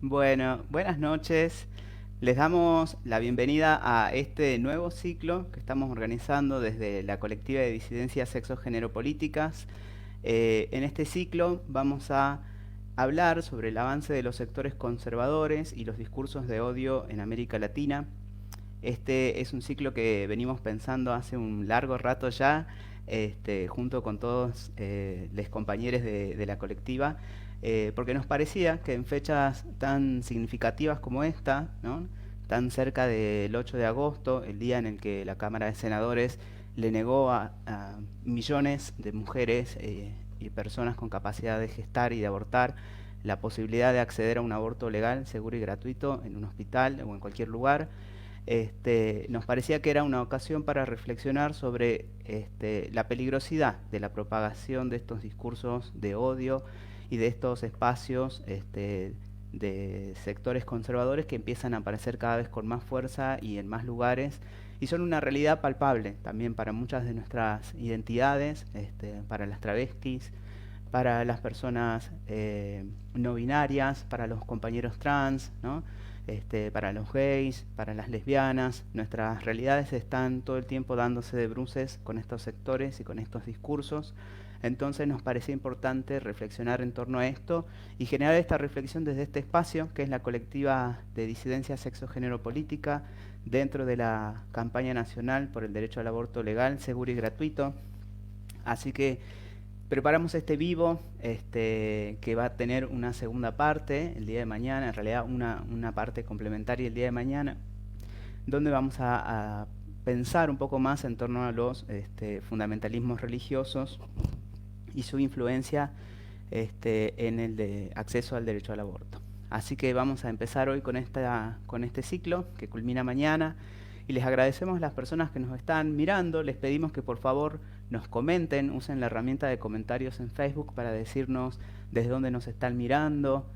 Bueno, buenas noches. Les damos la bienvenida a este nuevo ciclo que estamos organizando desde la colectiva de disidencias sexo-género políticas. En este ciclo vamos a hablar sobre el avance de los sectores conservadores y los discursos de odio en América Latina. Este es un ciclo que venimos pensando hace un largo rato ya, junto con todos los compañeros de la colectiva, porque nos parecía que en fechas tan significativas como esta, ¿no?, tan cerca del 8 de agosto, el día en el que la Cámara de Senadores le negó a millones de mujeres y personas con capacidad de gestar y de abortar la posibilidad de acceder a un aborto legal, seguro y gratuito en un hospital o en cualquier lugar. Nos parecía que era una ocasión para reflexionar sobre la peligrosidad de la propagación de estos discursos de odio y de estos espacios de sectores conservadores que empiezan a aparecer cada vez con más fuerza y en más lugares, y son una realidad palpable también para muchas de nuestras identidades, para las travestis, para las personas no binarias, para los compañeros trans, ¿no? Para los gays, para las lesbianas. Nuestras realidades están todo el tiempo dándose de bruces con estos sectores y con estos discursos. Entonces nos parecía importante reflexionar en torno a esto y generar esta reflexión desde este espacio, que es la colectiva de disidencia sexo-género política, dentro de la campaña nacional por el derecho al aborto legal, seguro y gratuito. Así que preparamos este vivo, que va a tener una segunda parte el día de mañana, en realidad una parte complementaria el día de mañana, donde vamos a pensar un poco más en torno a los fundamentalismos religiosos y su influencia en el de acceso al derecho al aborto. Así que vamos a empezar hoy con este ciclo que culmina mañana, y les agradecemos a las personas que nos están mirando. Les pedimos que por favor nos comenten, usen la herramienta de comentarios en Facebook para decirnos desde dónde nos están mirando,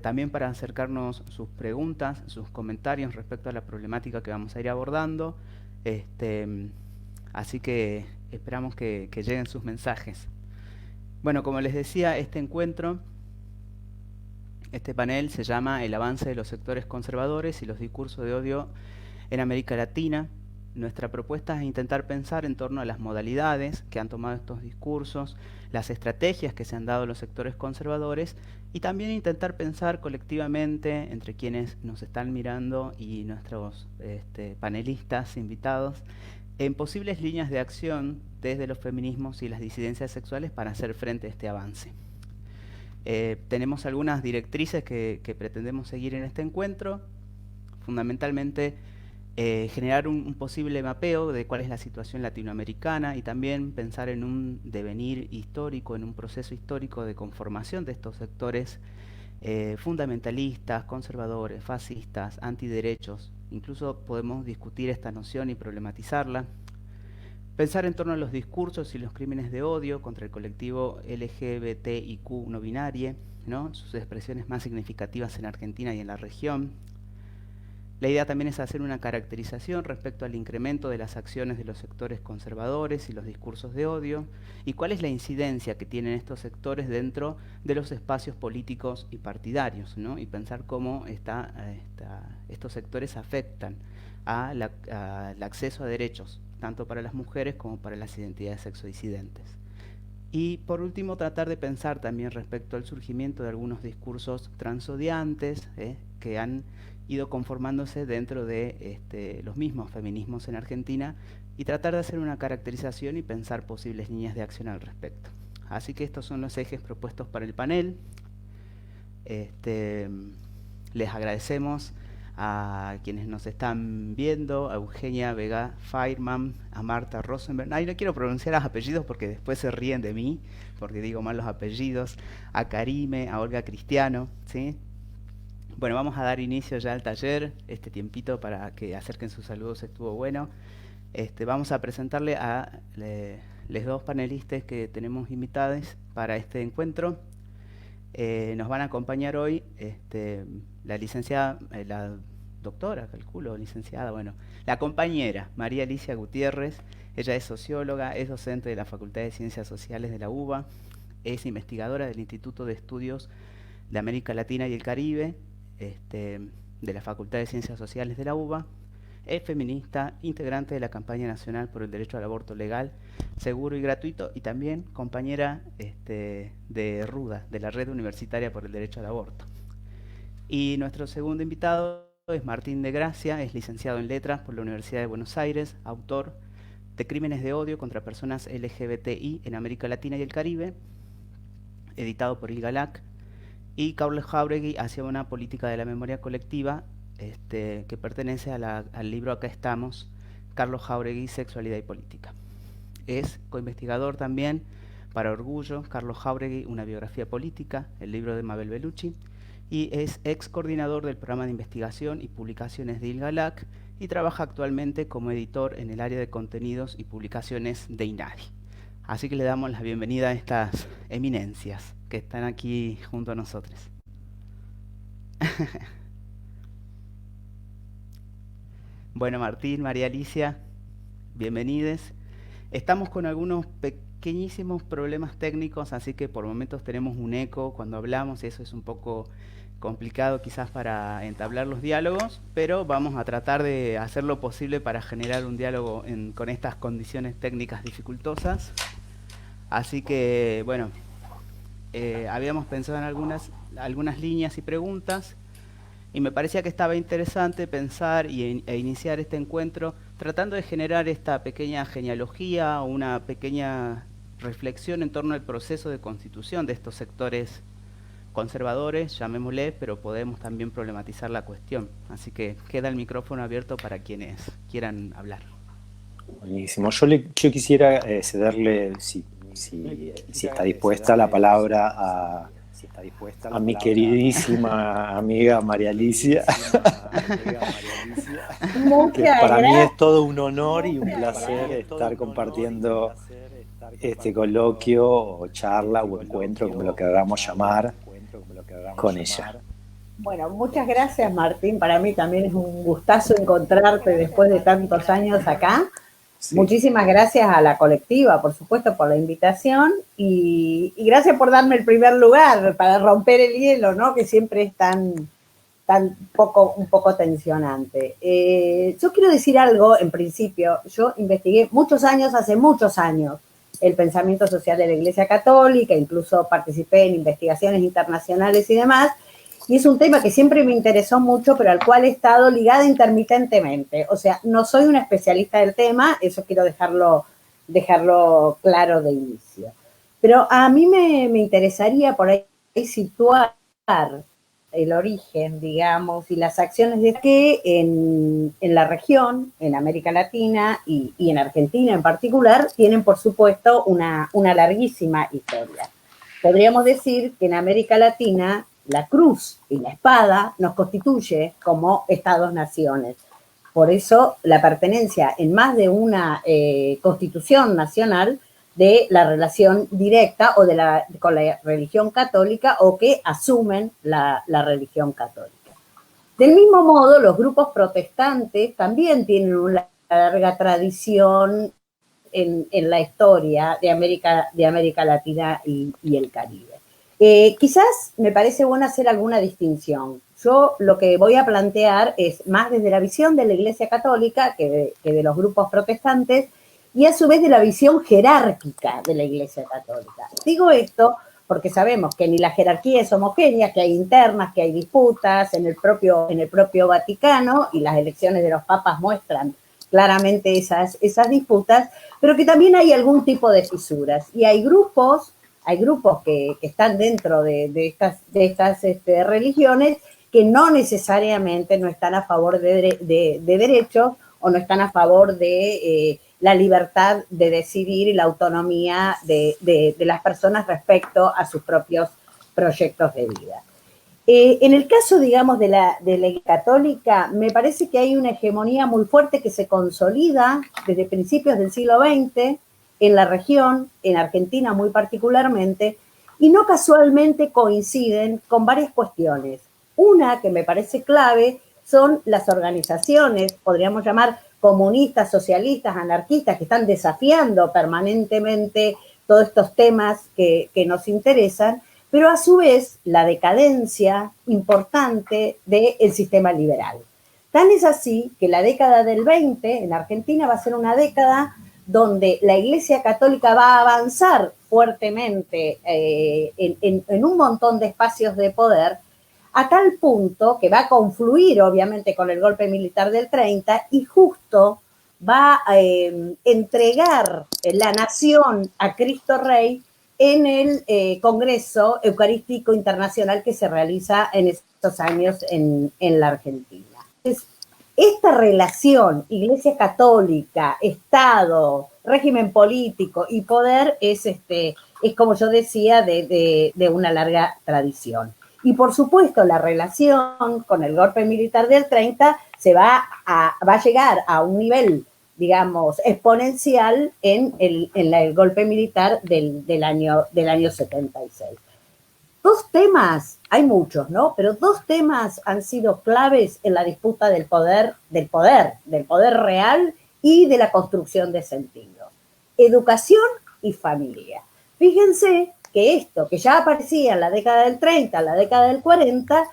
también para acercarnos sus preguntas, sus comentarios respecto a la problemática que vamos a ir abordando. Así que esperamos que lleguen sus mensajes. Bueno, como les decía, este panel se llama El avance de los sectores conservadores y los discursos de odio en América Latina. Nuestra propuesta es intentar pensar en torno a las modalidades que han tomado estos discursos, las estrategias que se han dado los sectores conservadores, y también intentar pensar colectivamente entre quienes nos están mirando y nuestros panelistas invitados en posibles líneas de acción desde los feminismos y las disidencias sexuales para hacer frente a este avance. Tenemos algunas directrices que pretendemos seguir en este encuentro. Fundamentalmente, generar un posible mapeo de cuál es la situación latinoamericana, y también pensar en un devenir histórico, en un proceso histórico de conformación de estos sectores fundamentalistas, conservadores, fascistas, antiderechos. Incluso podemos discutir esta noción y problematizarla. Pensar en torno a los discursos y los crímenes de odio contra el colectivo LGBTIQ no binario, ¿no?, sus expresiones más significativas en Argentina y en la región. La idea también es hacer una caracterización respecto al incremento de las acciones de los sectores conservadores y los discursos de odio, y cuál es la incidencia que tienen estos sectores dentro de los espacios políticos y partidarios, ¿no?, y pensar cómo estos sectores afectan al acceso a derechos, tanto para las mujeres como para las identidades sexodisidentes. Y por último, tratar de pensar también respecto al surgimiento de algunos discursos transodiantes que han ido conformándose dentro de los mismos feminismos en Argentina, y tratar de hacer una caracterización y pensar posibles líneas de acción al respecto. Así que estos son los ejes propuestos para el panel. Les agradecemos a quienes nos están viendo, a Eugenia Vega Feyrman, a Marta Rosenberg. Ay, no quiero pronunciar los apellidos porque después se ríen de mí, porque digo mal los apellidos. A Karime, a Olga Cristiano, ¿sí? Bueno, vamos a dar inicio ya al taller. Este tiempito para que acerquen sus saludos estuvo bueno. Vamos a presentarle a los dos panelistas que tenemos invitados para este encuentro. Nos van a acompañar hoy la licenciada, la doctora, calculo, licenciada, bueno, la compañera María Alicia Gutiérrez. Ella es socióloga, es docente de la Facultad de Ciencias Sociales de la UBA, es investigadora del Instituto de Estudios de América Latina y el Caribe, de la Facultad de Ciencias Sociales de la UBA. Es feminista, integrante de la campaña nacional por el derecho al aborto legal, seguro y gratuito, y también compañera de RUDA, de la Red Universitaria por el Derecho al Aborto. Y nuestro segundo invitado es Martín de Gracia, es licenciado en Letras por la Universidad de Buenos Aires, autor de Crímenes de Odio contra Personas LGBTI en América Latina y el Caribe, editado por ILGALAC, y Carlos Jáuregui hacia una política de la memoria colectiva, que pertenece al libro Acá estamos, Carlos Jáuregui, Sexualidad y Política. Es coinvestigador también para Orgullo, Carlos Jáuregui, una biografía política, el libro de Mabel Bellucci, y es ex coordinador del programa de investigación y publicaciones de ILGALAC y trabaja actualmente como editor en el área de contenidos y publicaciones de INADI. Así que le damos la bienvenida a estas eminencias que están aquí junto a nosotros. Bueno, Martín, María Alicia, bienvenidos. Estamos con algunos pequeñísimos problemas técnicos, así que por momentos tenemos un eco cuando hablamos, y eso es un poco complicado quizás para entablar los diálogos, pero vamos a tratar de hacer lo posible para generar un diálogo con estas condiciones técnicas dificultosas. Así que, bueno, habíamos pensado en algunas líneas y preguntas, y me parecía que estaba interesante pensar e iniciar este encuentro tratando de generar esta pequeña genealogía o una pequeña reflexión en torno al proceso de constitución de estos sectores conservadores, llamémosle, pero podemos también problematizar la cuestión. Así que queda el micrófono abierto para quienes quieran hablar. Buenísimo. Yo quisiera cederle, si está dispuesta, la palabra a mi queridísima amiga María Alicia, que para mí es todo un honor y un placer estar compartiendo este coloquio o charla o encuentro, como lo queramos llamar, con ella. Bueno, muchas gracias, Martín. Para mí también es un gustazo encontrarte después de tantos años acá. Sí. Muchísimas gracias a la colectiva, por supuesto, por la invitación y gracias por darme el primer lugar para romper el hielo, ¿no? Que siempre es un poco tensionante. Yo quiero decir algo, en principio. Yo investigué hace muchos años, el pensamiento social de la Iglesia Católica, incluso participé en investigaciones internacionales y demás, y es un tema que siempre me interesó mucho, pero al cual he estado ligada intermitentemente. O sea, no soy una especialista del tema, eso quiero dejarlo claro de inicio. Pero a mí me interesaría por ahí situar el origen, digamos, y las acciones de que en la región, en América Latina y en Argentina en particular, tienen, por supuesto, una larguísima historia. Podríamos decir que en América Latina la cruz y la espada nos constituye como Estados-naciones. Por eso la pertenencia en más de una constitución nacional de la relación directa o con la religión católica o que asumen la religión católica. Del mismo modo, los grupos protestantes también tienen una larga tradición en la historia de América Latina y el Caribe. Quizás me parece bueno hacer alguna distinción. Yo lo que voy a plantear es más desde la visión de la Iglesia Católica que de los grupos protestantes y a su vez de la visión jerárquica de la Iglesia Católica. Digo esto porque sabemos que ni la jerarquía es homogénea, que hay internas, que hay disputas en el propio Vaticano y las elecciones de los papas muestran claramente esas disputas, pero que también hay algún tipo de fisuras y hay grupos que están dentro de estas religiones que no necesariamente no están a favor de derechos o no están a favor de la libertad de decidir y la autonomía de las personas respecto a sus propios proyectos de vida. En el caso, digamos, de la católica, me parece que hay una hegemonía muy fuerte que se consolida desde principios del siglo XX en la región, en Argentina muy particularmente, y no casualmente coinciden con varias cuestiones. Una que me parece clave son las organizaciones, podríamos llamar comunistas, socialistas, anarquistas, que están desafiando permanentemente todos estos temas que nos interesan, pero a su vez la decadencia importante del sistema liberal. Tan es así que la década del 20 en Argentina va a ser una década donde la Iglesia Católica va a avanzar fuertemente en un montón de espacios de poder, a tal punto que va a confluir obviamente con el golpe militar del 30 y justo va a entregar la nación a Cristo Rey en el Congreso Eucarístico Internacional que se realiza en estos años en la Argentina. Entonces, esta relación Iglesia Católica, Estado, régimen político y poder es como yo decía, de una larga tradición. Y por supuesto la relación con el golpe militar del 30 va a llegar a un nivel, digamos, exponencial en el golpe militar del año 76. Dos temas, hay muchos, ¿no? Pero dos temas han sido claves en la disputa del poder real y de la construcción de sentido. Educación y familia. Fíjense que esto, que ya aparecía en la década del 30, en la década del 40,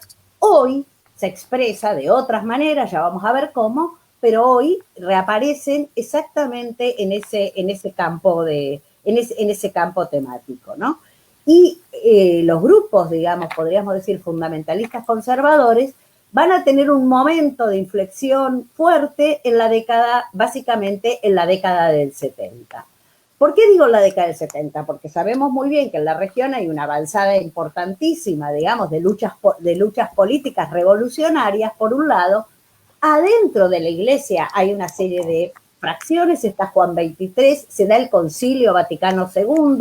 hoy se expresa de otras maneras, ya vamos a ver cómo, pero hoy reaparecen exactamente en ese campo temático, ¿no? Y los grupos, digamos, podríamos decir fundamentalistas conservadores, van a tener un momento de inflexión fuerte en la década, básicamente en la década del 70. ¿Por qué digo la década del 70? Porque sabemos muy bien que en la región hay una avanzada importantísima, digamos, de luchas políticas revolucionarias, por un lado. Adentro de la Iglesia hay una serie de fracciones, está Juan XXIII, se da el Concilio Vaticano II,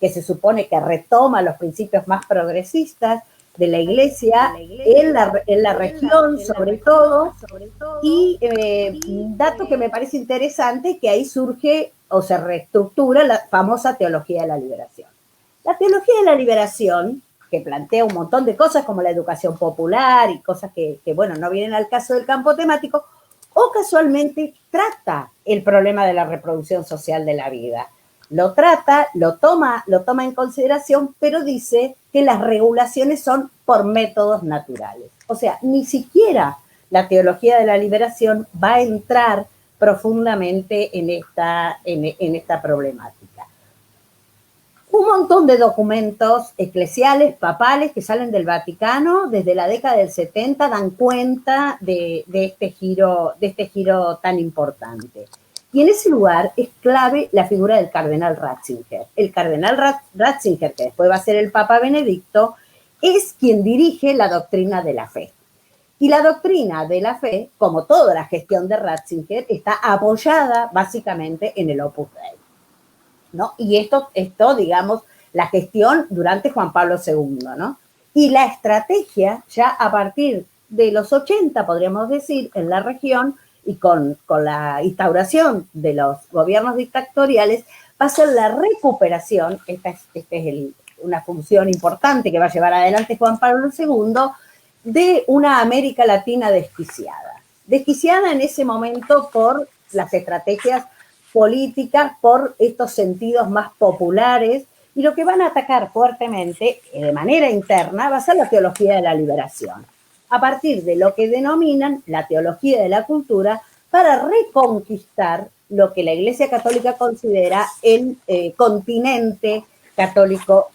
que se supone que retoma los principios más progresistas de la Iglesia en la región, sobre todo, y dato que me parece interesante, que ahí surge o se reestructura la famosa teología de la liberación. La teología de la liberación, que plantea un montón de cosas como la educación popular y cosas que bueno, no vienen al caso del campo temático, o casualmente trata el problema de la reproducción social de la vida. Lo trata, lo toma en consideración, pero dice que las regulaciones son por métodos naturales. O sea, ni siquiera la teología de la liberación va a entrar profundamente en esta problemática. Un montón de documentos eclesiales, papales, que salen del Vaticano desde la década del 70 dan cuenta de este giro tan importante. Y en ese lugar es clave la figura del cardenal Ratzinger. El cardenal Ratzinger, que después va a ser el Papa Benedicto, es quien dirige la doctrina de la fe. Y la doctrina de la fe, como toda la gestión de Ratzinger, está apoyada básicamente en el Opus Dei, ¿no? Y esto, digamos, la gestión durante Juan Pablo II, ¿no? Y la estrategia ya a partir de los 80, podríamos decir, en la región, y con la instauración de los gobiernos dictatoriales, va a ser la recuperación, esta es una función importante que va a llevar adelante Juan Pablo II, de una América Latina desquiciada. Desquiciada en ese momento por las estrategias políticas, por estos sentidos más populares, y lo que van a atacar fuertemente, de manera interna, va a ser la teología de la liberación, a partir de lo que denominan la teología de la cultura, para reconquistar lo que la Iglesia Católica considera el continente católico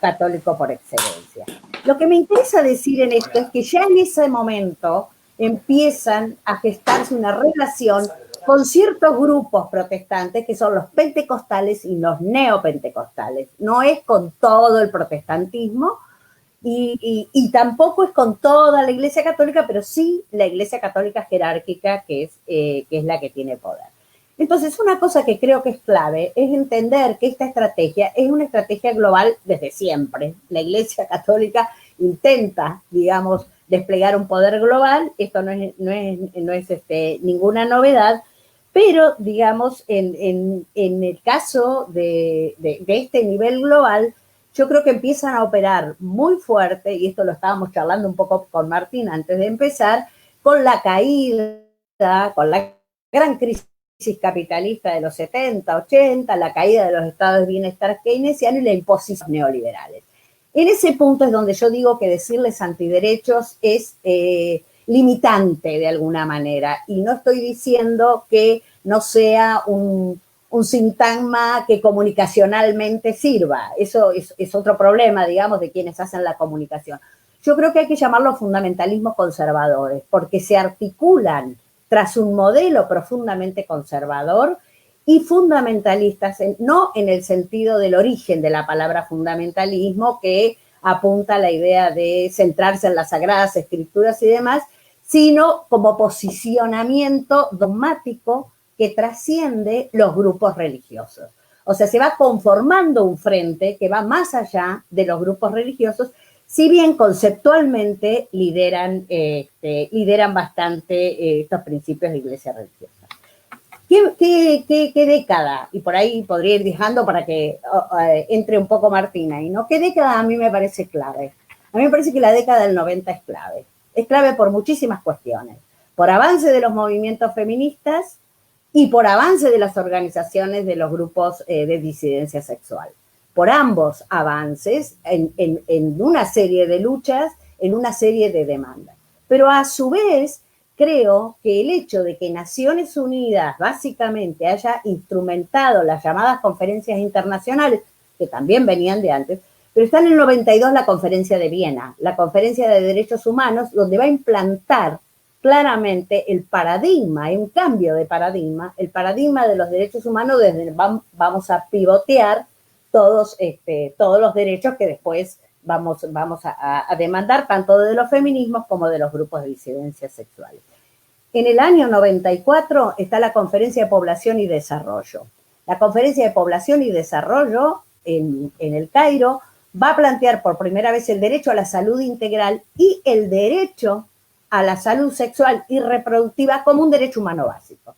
por excelencia. Lo que me interesa decir en esto es que ya en ese momento empiezan a gestarse una relación con ciertos grupos protestantes que son los pentecostales y los neopentecostales. No es con todo el protestantismo, y tampoco es con toda la Iglesia Católica, pero sí la Iglesia Católica jerárquica, que es la que tiene poder. Entonces, una cosa que creo que es clave es entender que esta estrategia es una estrategia global desde siempre. La Iglesia Católica intenta, digamos, desplegar un poder global. Esto no es ninguna novedad, pero, digamos, en el caso de este nivel global, yo creo que empiezan a operar muy fuerte, y esto lo estábamos charlando un poco con Martín antes de empezar, con la caída, con la gran crisis capitalista de los 70, 80, la caída de los estados de bienestar keynesianos y la imposición neoliberales. En ese punto es donde yo digo que decirles antiderechos es limitante de alguna manera, y no estoy diciendo que no sea un sintagma que comunicacionalmente sirva. Eso es otro problema, digamos, de quienes hacen la comunicación. Yo creo que hay que llamarlos fundamentalismos conservadores, porque se articulan tras un modelo profundamente conservador y fundamentalistas, no en el sentido del origen de la palabra fundamentalismo, que apunta a la idea de centrarse en las sagradas escrituras y demás, sino como posicionamiento dogmático que trasciende los grupos religiosos. O sea, se va conformando un frente que va más allá de los grupos religiosos, si bien conceptualmente lideran bastante estos principios de iglesia religiosa. ¿Qué década? Y por ahí podría ir dejando para que entre un poco Martina ahí, ¿no? ¿Qué década a mí me parece clave? A mí me parece que la década del 90 es clave. Es clave por muchísimas cuestiones. Por avance de los movimientos feministas y por avance de las organizaciones de los grupos de disidencia sexual. Por ambos avances en una serie de luchas, en una serie de demandas. Pero a su vez, creo que el hecho de que Naciones Unidas básicamente haya instrumentado las llamadas conferencias internacionales, que también venían de antes, pero está en el 92 la Conferencia de Viena, la Conferencia de Derechos Humanos, donde va a implantar claramente el paradigma, hay un cambio de paradigma, el paradigma de los derechos humanos, desde vamos a pivotear todos los derechos que después vamos a demandar, tanto de los feminismos como de los grupos de disidencias sexuales. En el año 94 está la Conferencia de Población y Desarrollo. La Conferencia de Población y Desarrollo en el Cairo va a plantear por primera vez el derecho a la salud integral y el derecho a la salud sexual y reproductiva como un derecho humano básico.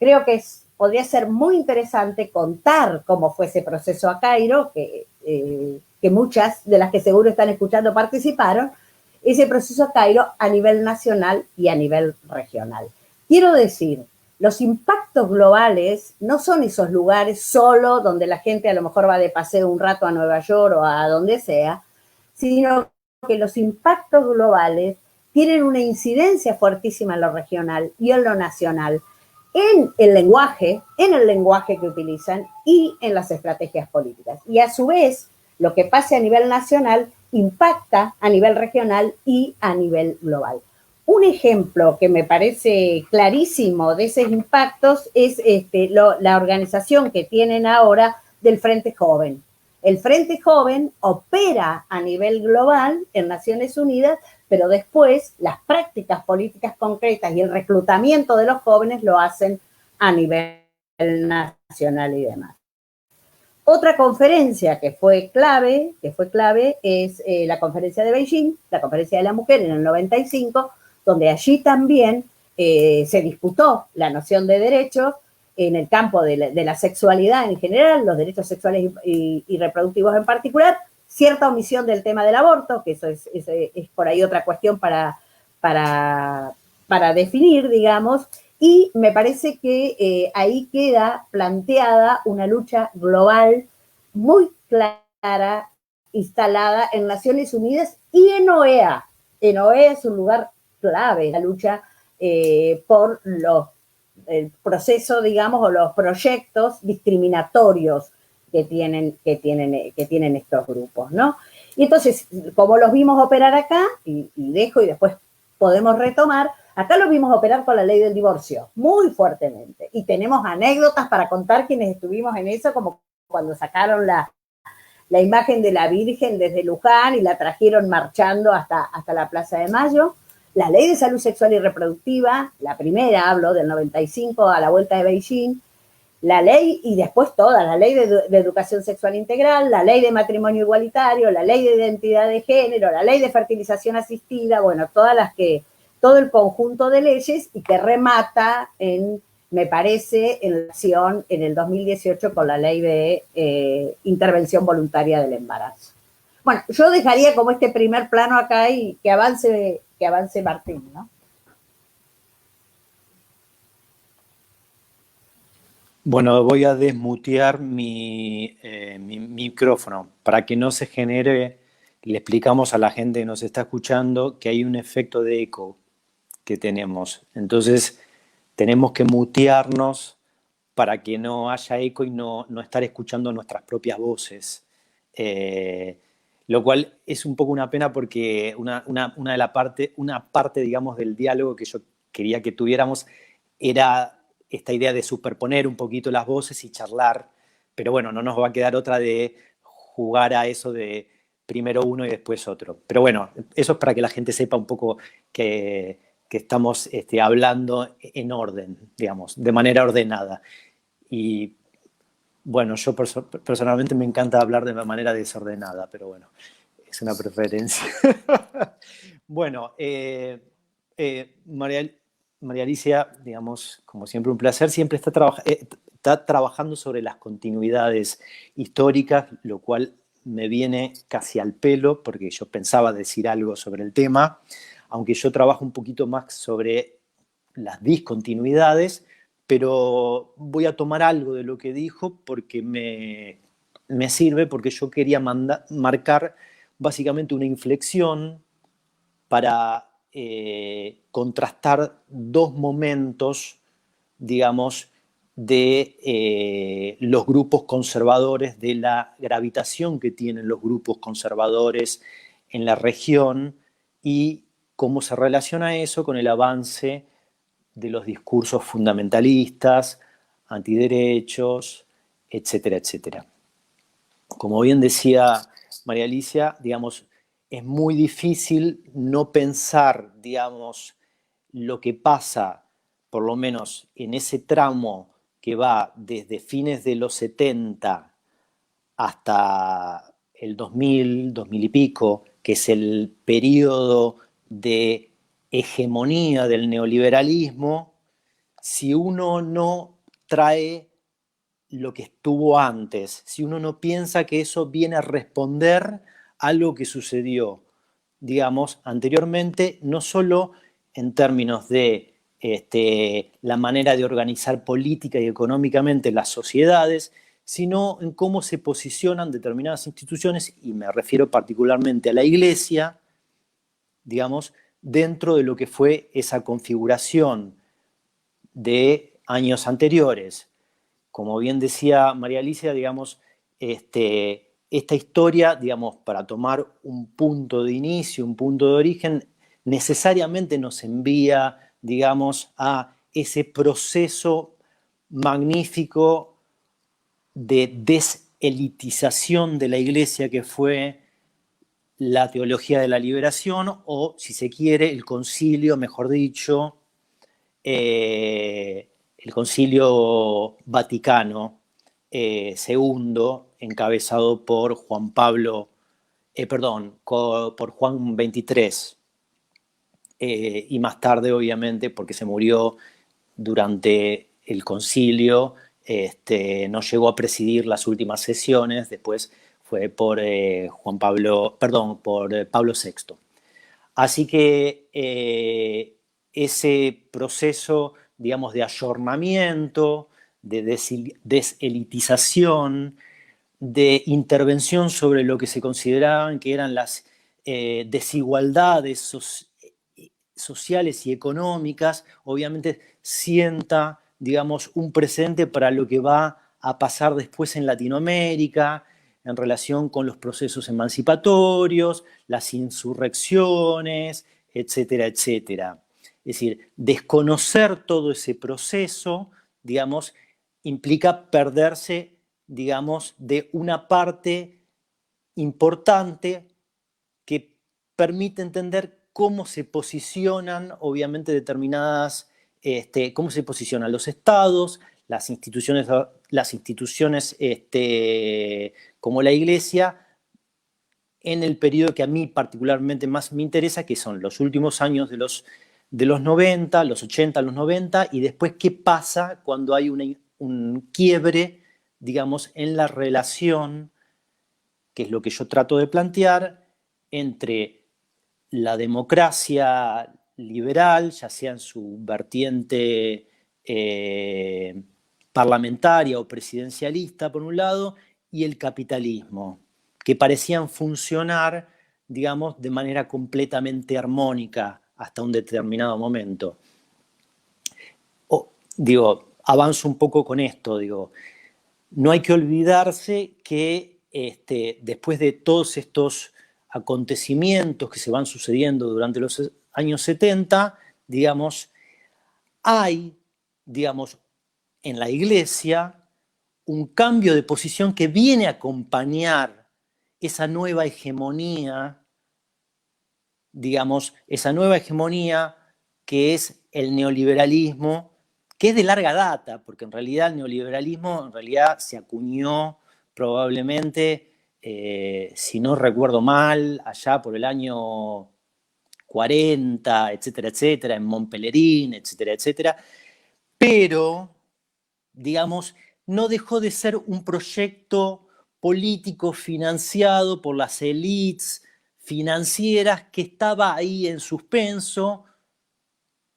Creo que podría ser muy interesante contar cómo fue ese proceso a Cairo, que muchas de las que seguro están escuchando participaron, ese proceso a Cairo a nivel nacional y a nivel regional. Quiero decir, los impactos globales no son esos lugares solo donde la gente a lo mejor va de paseo un rato a Nueva York o a donde sea, sino que los impactos globales tienen una incidencia fuertísima en lo regional y en lo nacional, en el lenguaje que utilizan y en las estrategias políticas. Y a su vez, lo que pase a nivel nacional impacta a nivel regional y a nivel global. Un ejemplo que me parece clarísimo de esos impactos es la organización que tienen ahora del Frente Joven. El Frente Joven opera a nivel global en Naciones Unidas, pero después las prácticas políticas concretas y el reclutamiento de los jóvenes lo hacen a nivel nacional y demás. Otra conferencia que fue clave es la conferencia de Beijing, la conferencia de la mujer en el 95, donde allí también se disputó la noción de derechos en el campo de la sexualidad en general, los derechos sexuales y reproductivos en particular, cierta omisión del tema del aborto, que eso es por ahí otra cuestión para definir, digamos, y me parece que ahí queda planteada una lucha global muy clara, instalada en Naciones Unidas y en OEA. En OEA es un lugar clave la lucha por el proceso, digamos, o los proyectos discriminatorios que tienen estos grupos, ¿no? Y entonces, como los vimos operar acá, y dejo y después podemos retomar, acá los vimos operar con la ley del divorcio, muy fuertemente. Y tenemos anécdotas para contar quienes estuvimos en eso, como cuando sacaron la imagen de la Virgen desde Luján y la trajeron marchando hasta la Plaza de Mayo. La ley de salud sexual y reproductiva, la primera, hablo del 95 a la vuelta de Beijing, la ley y después toda, la ley de educación sexual integral, la ley de matrimonio igualitario, la ley de identidad de género, la ley de fertilización asistida, bueno, todo el conjunto de leyes y que remata me parece, en acción en el 2018 con la ley de intervención voluntaria del embarazo. Bueno, yo dejaría como este primer plano acá y que avance Martín, ¿no? Bueno, voy a desmutear mi micrófono para que no se genere le explicamos a la gente que nos está escuchando que hay un efecto de eco que tenemos. Entonces, tenemos que mutearnos para que no haya eco y no estar escuchando nuestras propias voces. Lo cual es un poco una pena porque una parte, digamos, del diálogo que yo quería que tuviéramos era esta idea de superponer un poquito las voces y charlar, pero bueno, no nos va a quedar otra de jugar a eso de primero uno y después otro. Pero bueno, eso es para que la gente sepa un poco que estamos hablando en orden, digamos, de manera ordenada. Y bueno, yo personalmente me encanta hablar de manera desordenada, pero bueno, es una preferencia. Bueno, María Alicia, digamos, como siempre un placer, siempre está trabajando sobre las continuidades históricas, lo cual me viene casi al pelo, porque yo pensaba decir algo sobre el tema, aunque yo trabajo un poquito más sobre las discontinuidades, pero voy a tomar algo de lo que dijo porque me sirve, porque yo quería marcar básicamente una inflexión para contrastar dos momentos, digamos, de los grupos conservadores, de la gravitación que tienen los grupos conservadores en la región y cómo se relaciona eso con el avance de los discursos fundamentalistas, antiderechos, etcétera, etcétera. Como bien decía María Alicia, digamos, es muy difícil no pensar, digamos, lo que pasa, por lo menos en ese tramo que va desde fines de los 70 hasta el 2000, 2000 y pico, que es el periodo de hegemonía del neoliberalismo, si uno no trae lo que estuvo antes, si uno no piensa que eso viene a responder a algo que sucedió, digamos, anteriormente, no solo en términos de la manera de organizar política y económicamente las sociedades, sino en cómo se posicionan determinadas instituciones, y me refiero particularmente a la Iglesia, digamos, dentro de lo que fue esa configuración de años anteriores. Como bien decía María Alicia, digamos, esta historia, digamos, para tomar un punto de inicio, un punto de origen, necesariamente nos envía, digamos, a ese proceso magnífico de deselitización de la Iglesia que fue la teología de la liberación, o, si se quiere, el concilio, mejor dicho, el Concilio Vaticano II, encabezado por por Juan XXIII, y más tarde, obviamente, porque se murió durante el concilio, no llegó a presidir las últimas sesiones, después fue por Pablo VI. Así que ese proceso, digamos, de ayornamiento, de deselitización, de intervención sobre lo que se consideraban que eran las desigualdades sociales y económicas, obviamente sienta, digamos, un presente para lo que va a pasar después en Latinoamérica, en relación con los procesos emancipatorios, las insurrecciones, etcétera, etcétera. Es decir, desconocer todo ese proceso, digamos, implica perderse, digamos, de una parte importante que permite entender cómo se posicionan, obviamente, cómo se posicionan los estados, las instituciones como la Iglesia, en el periodo que a mí particularmente más me interesa, que son los últimos años de los 90, los 80, los 90, y después qué pasa cuando hay un quiebre, digamos, en la relación, que es lo que yo trato de plantear, entre la democracia liberal, ya sea en su vertiente parlamentaria o presidencialista, por un lado, y el capitalismo, que parecían funcionar, digamos, de manera completamente armónica hasta un determinado momento. Avanzo un poco con esto, no hay que olvidarse que después de todos estos acontecimientos que se van sucediendo durante los años 70, digamos, hay, digamos, en la Iglesia un cambio de posición que viene a acompañar esa nueva hegemonía, digamos, esa nueva hegemonía que es el neoliberalismo, que es de larga data, porque en realidad el neoliberalismo se acuñó probablemente, si no recuerdo mal, allá por el año 40, etcétera, etcétera, en Montpellerin, etcétera, etcétera, pero, digamos, no dejó de ser un proyecto político financiado por las élites financieras que estaba ahí en suspenso,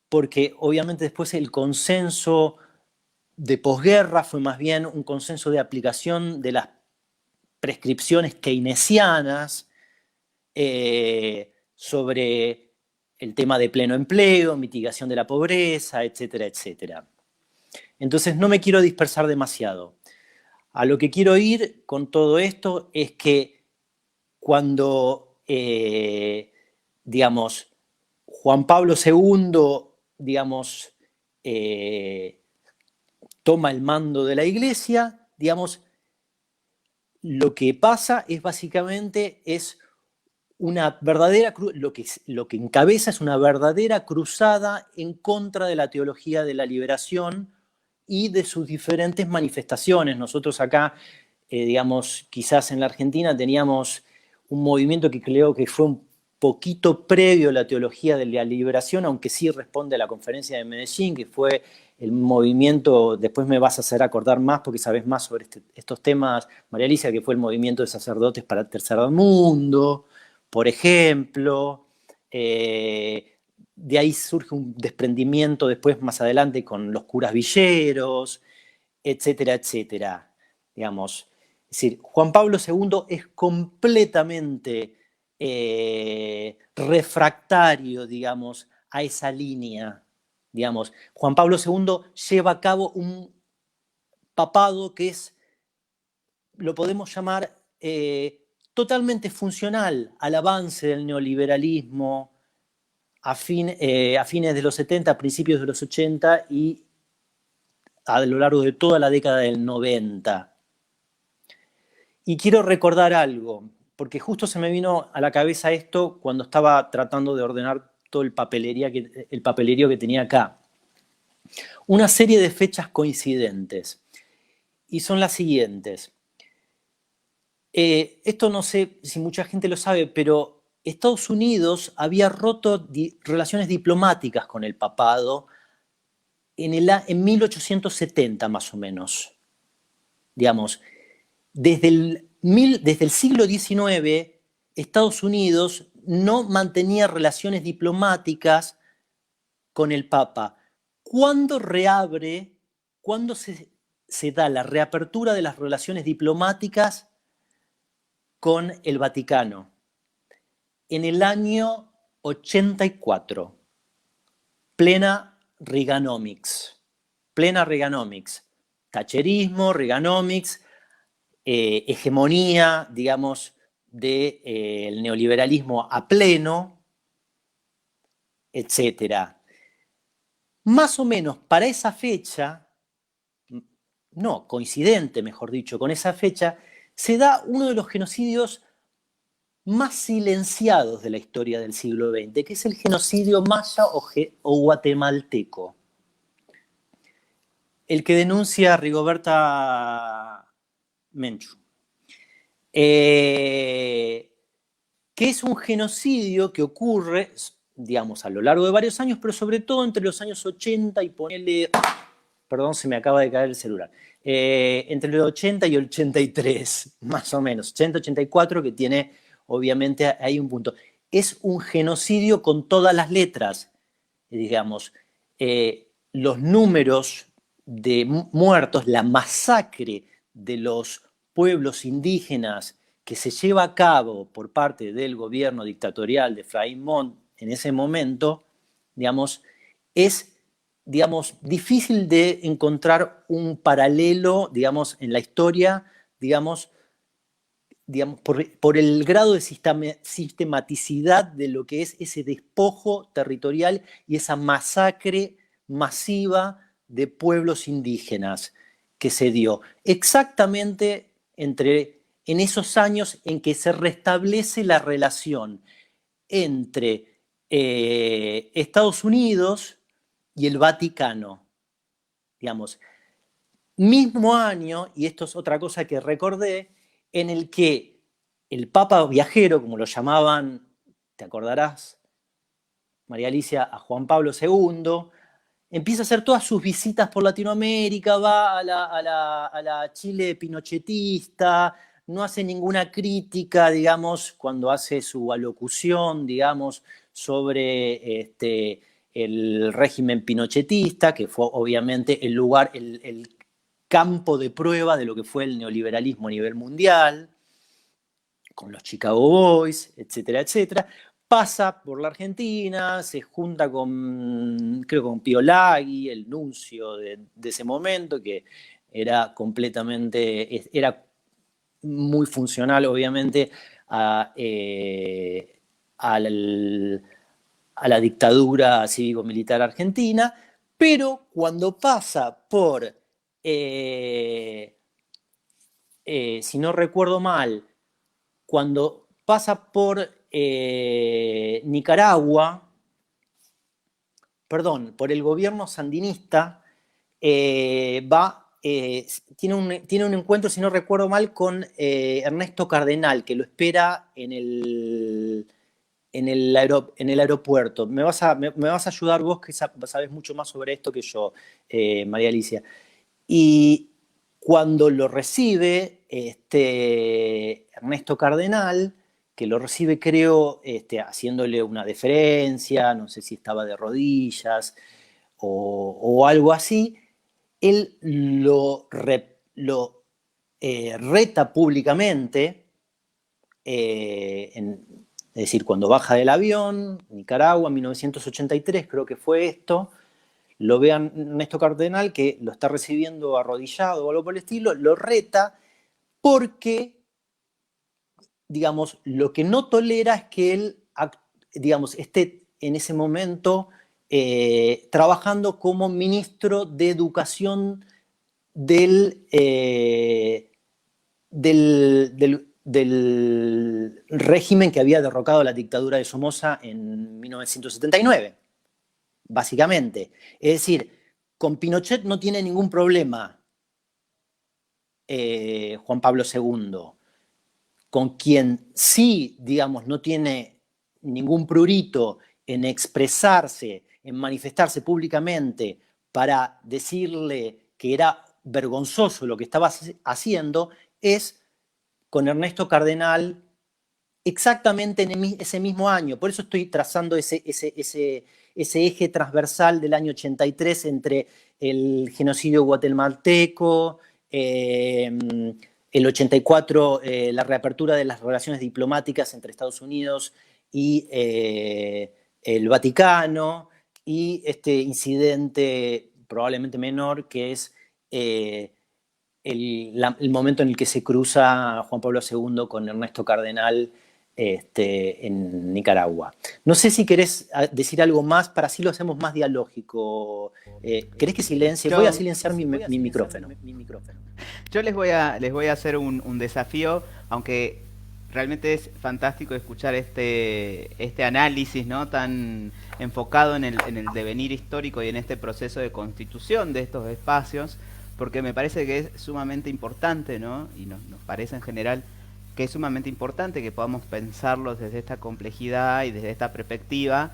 porque obviamente después el consenso de posguerra fue más bien un consenso de aplicación de las prescripciones keynesianas sobre el tema de pleno empleo, mitigación de la pobreza, etcétera, etcétera. Entonces no me quiero dispersar demasiado. A lo que quiero ir con todo esto es que cuando, digamos, Juan Pablo II, digamos, toma el mando de la Iglesia, digamos, lo que pasa es básicamente una verdadera, lo que encabeza es una verdadera cruzada en contra de la teología de la liberación y de sus diferentes manifestaciones. Nosotros acá, digamos, quizás en la Argentina teníamos un movimiento que creo que fue un poquito previo a la teología de la liberación, aunque sí responde a la conferencia de Medellín, que fue el movimiento, después me vas a hacer acordar más porque sabes más sobre estos temas, María Alicia, que fue el movimiento de sacerdotes para el tercer mundo, por ejemplo. De ahí surge un desprendimiento después, más adelante, con los curas villeros, etcétera, etcétera. Digamos, es decir, Juan Pablo II es completamente refractario, digamos, a esa línea. Digamos, Juan Pablo II lleva a cabo un papado que lo podemos llamar totalmente funcional al avance del neoliberalismo a fines de los 70, principios de los 80 y a lo largo de toda la década del 90. Y quiero recordar algo, porque justo se me vino a la cabeza esto cuando estaba tratando de ordenar todo el papelerío que tenía acá. Una serie de fechas coincidentes, y son las siguientes. Esto no sé si mucha gente lo sabe, pero Estados Unidos había roto relaciones diplomáticas con el papado en 1870 más o menos. Digamos, desde el siglo XIX, Estados Unidos no mantenía relaciones diplomáticas con el Papa. ¿Cuándo se da la reapertura de las relaciones diplomáticas con el Vaticano? En el año 84, plena Reaganomics. Thatcherismo, Reaganomics, hegemonía, digamos, del neoliberalismo a pleno, etc. Más o menos para esa fecha, no, coincidente, mejor dicho, con esa fecha, se da uno de los genocidios más silenciados de la historia del siglo XX, que es el genocidio maya o guatemalteco. El que denuncia a Rigoberta Menchú. Que es un genocidio que ocurre, digamos, a lo largo de varios años, pero sobre todo entre los años 80 y ponele... Perdón, se me acaba de caer el celular. Entre el 80 y el 83, más o menos. 80-84, que tiene, obviamente, hay un punto. Es un genocidio con todas las letras, digamos. Los números de muertos, la masacre de los pueblos indígenas que se lleva a cabo por parte del gobierno dictatorial de Efraín Montt en ese momento, digamos, es, digamos, difícil de encontrar un paralelo, digamos, en la historia, digamos, por el grado de sistematicidad de lo que es ese despojo territorial y esa masacre masiva de pueblos indígenas que se dio. Exactamente en esos años en que se restablece la relación entre Estados Unidos y el Vaticano. Digamos, mismo año, y esto es otra cosa que recordé, en el que el Papa Viajero, como lo llamaban, te acordarás, María Alicia, a Juan Pablo II, empieza a hacer todas sus visitas por Latinoamérica, va a la Chile pinochetista, no hace ninguna crítica, digamos, cuando hace su alocución, digamos, sobre el régimen pinochetista, que fue obviamente el lugar, el campo de prueba de lo que fue el neoliberalismo a nivel mundial, con los Chicago Boys, etcétera, etcétera. Pasa por la Argentina, se junta creo con Pío Laghi, el nuncio de ese momento, que era era muy funcional, obviamente, a la dictadura cívico-militar argentina, pero cuando pasa por, si no recuerdo mal, cuando pasa por Nicaragua, perdón, por el gobierno sandinista, tiene un encuentro, si no recuerdo mal, con Ernesto Cardenal, que lo espera en el aeropuerto. Me vas a ayudar vos, que sabés mucho más sobre esto que yo, María Alicia. Y cuando lo recibe Ernesto Cardenal, que lo recibe, creo, haciéndole una deferencia, no sé si estaba de rodillas o algo así, él lo reta públicamente, es decir, cuando baja del avión, Nicaragua, en 1983 creo que fue esto, lo ve a Ernesto Cardenal, que lo está recibiendo arrodillado o algo por el estilo, lo reta porque, digamos, lo que no tolera es que él, digamos, esté en ese momento trabajando como ministro de Educación del régimen que había derrocado la dictadura de Somoza en 1979, básicamente. Es decir, con Pinochet no tiene ningún problema Juan Pablo II. Con quien sí, digamos, no tiene ningún prurito en expresarse, en manifestarse públicamente para decirle que era vergonzoso lo que estaba haciendo, es con Ernesto Cardenal exactamente en ese mismo año. Por eso estoy trazando ese eje transversal del año 83 entre el genocidio guatemalteco, el 84, la reapertura de las relaciones diplomáticas entre Estados Unidos y el Vaticano, y este incidente probablemente menor, que es el momento en el que se cruza Juan Pablo II con Ernesto Cardenal en Nicaragua. No sé si querés decir algo más, para así lo hacemos más dialógico. ¿Querés que silencie? Voy a silenciar mi micrófono. Yo les voy a hacer un desafío, aunque realmente es fantástico escuchar este análisis, ¿no?, tan enfocado en el devenir histórico y en este proceso de constitución de estos espacios, porque me parece que es sumamente importante, ¿no?, y nos parece en general que es sumamente importante que podamos pensarlos desde esta complejidad y desde esta perspectiva,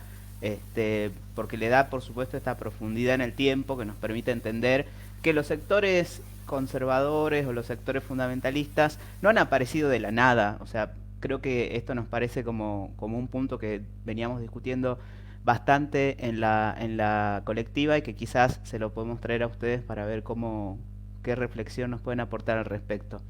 porque le da, por supuesto, esta profundidad en el tiempo que nos permite entender que los sectores conservadores o los sectores fundamentalistas no han aparecido de la nada. O sea, creo que esto nos parece como un punto que veníamos discutiendo bastante en la colectiva, y que quizás se lo podemos traer a ustedes para ver qué reflexión nos pueden aportar al respecto.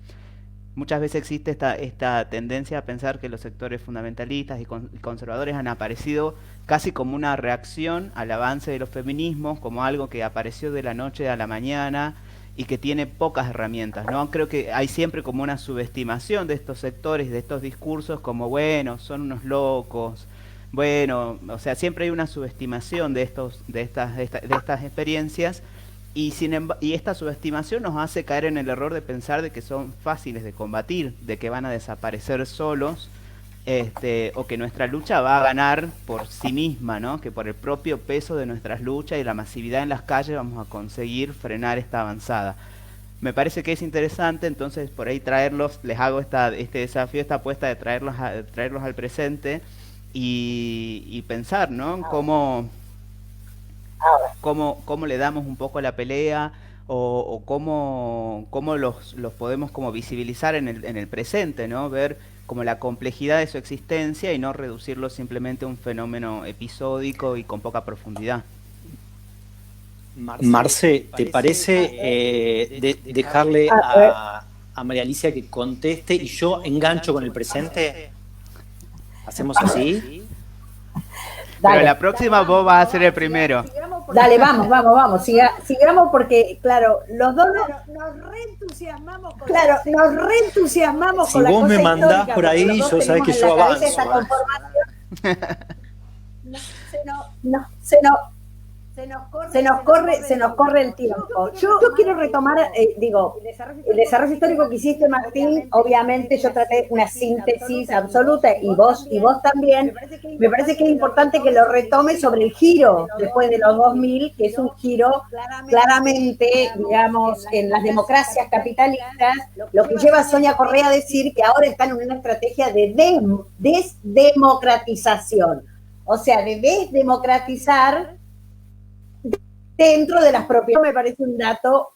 Muchas veces existe esta tendencia a pensar que los sectores fundamentalistas y conservadores han aparecido casi como una reacción al avance de los feminismos, como algo que apareció de la noche a la mañana y que tiene pocas herramientas, ¿no? Creo que hay siempre como una subestimación de estos sectores, de estos discursos, como, bueno, son unos locos, bueno, o sea, siempre hay una subestimación de estas experiencias y esta subestimación nos hace caer en el error de pensar de que son fáciles de combatir, de que van a desaparecer solos, o que nuestra lucha va a ganar por sí misma, ¿no? Que por el propio peso de nuestras luchas y la masividad en las calles vamos a conseguir frenar esta avanzada. Me parece que es interesante, entonces por ahí traerlos, les hago este desafío, esta apuesta de traerlos al presente y pensar, ¿no? Cómo le damos un poco la pelea o cómo los podemos como visibilizar en el presente, ¿no? Ver como la complejidad de su existencia y no reducirlo simplemente a un fenómeno episódico y con poca profundidad. Marce, ¿te parece dejarle a María Alicia que conteste y yo engancho con el presente? ¿Hacemos así? Pero la próxima vos vas a ser el primero. Dale, vamos. Sigamos porque, claro, los dos nos reentusiasmamos con la cosa histórica. Si vos me mandás por ahí, yo sabés que yo avanzo. Se nos corre el tiempo. Yo quiero retomar, el desarrollo histórico que hiciste, Martín. Obviamente yo traté una síntesis absoluta y vos también. Me parece que es importante que lo retome sobre el giro después de los 2000, que es un giro claramente, digamos, en las democracias capitalistas, lo que lleva a Sonia Correa a decir que ahora están en una estrategia de desdemocratización. O sea, de desdemocratizar dentro de las propiedades. Me parece un dato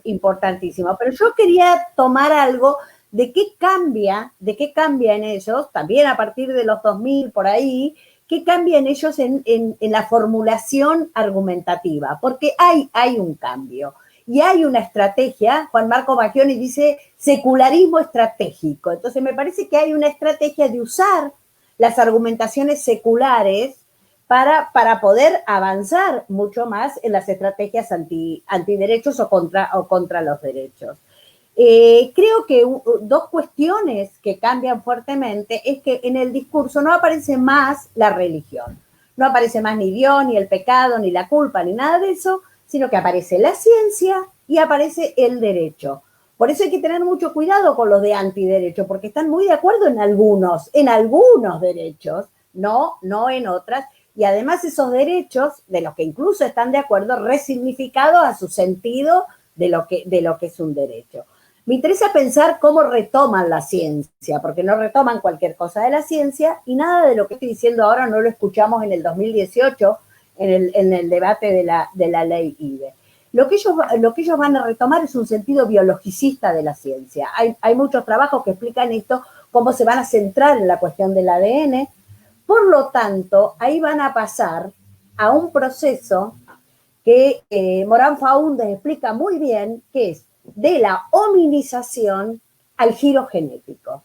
importantísimo. Pero yo quería tomar algo de qué cambia en ellos, también a partir de los 2000 por ahí, qué cambia en ellos en la formulación argumentativa, porque hay un cambio. Y hay una estrategia, Juan Marco Bacchioni dice secularismo estratégico. Entonces me parece que hay una estrategia de usar las argumentaciones seculares para poder avanzar mucho más en las estrategias antiderechos o contra los derechos. Creo que dos cuestiones que cambian fuertemente es que en el discurso no aparece más la religión, no aparece más ni Dios, ni el pecado, ni la culpa, ni nada de eso, sino que aparece la ciencia y aparece el derecho. Por eso hay que tener mucho cuidado con los de antiderecho, porque están muy de acuerdo en algunos derechos, no en otras. Y además esos derechos, de los que incluso están de acuerdo, resignificados a su sentido de lo que es un derecho. Me interesa pensar cómo retoman la ciencia, porque no retoman cualquier cosa de la ciencia y nada de lo que estoy diciendo ahora no lo escuchamos en el 2018 en el debate de la ley IBE. Lo que ellos van a retomar es un sentido biologicista de la ciencia. Hay muchos trabajos que explican esto, cómo se van a centrar en la cuestión del ADN. Por lo tanto, ahí van a pasar a un proceso que Morán Faúndez explica muy bien, que es de la hominización al giro genético.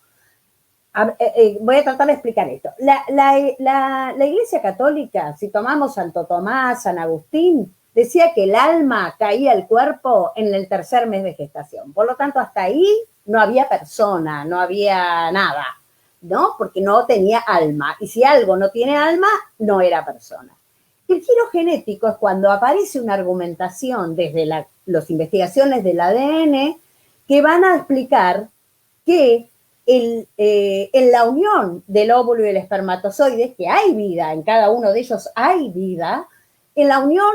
Voy a tratar de explicar esto. La Iglesia Católica, si tomamos Santo Tomás, San Agustín, decía que el alma caía al cuerpo en el tercer mes de gestación. Por lo tanto, hasta ahí no había persona, no había nada, ¿no? Porque no tenía alma. Y si algo no tiene alma, no era persona. El giro genético es cuando aparece una argumentación desde las investigaciones del ADN que van a explicar que en la unión del óvulo y el espermatozoide, que hay vida, en cada uno de ellos hay vida, en la unión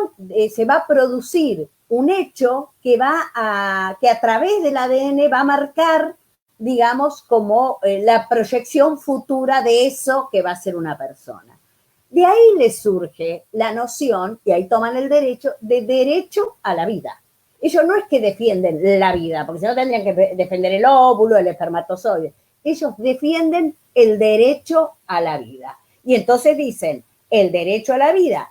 se va a producir un hecho que a través del ADN va a marcar, digamos, como la proyección futura de eso que va a ser una persona. De ahí les surge la noción, y ahí toman el derecho, de derecho a la vida. Ellos no es que defienden la vida, porque si no tendrían que defender el óvulo, el espermatozoide. Ellos defienden el derecho a la vida. Y entonces dicen, el derecho a la vida,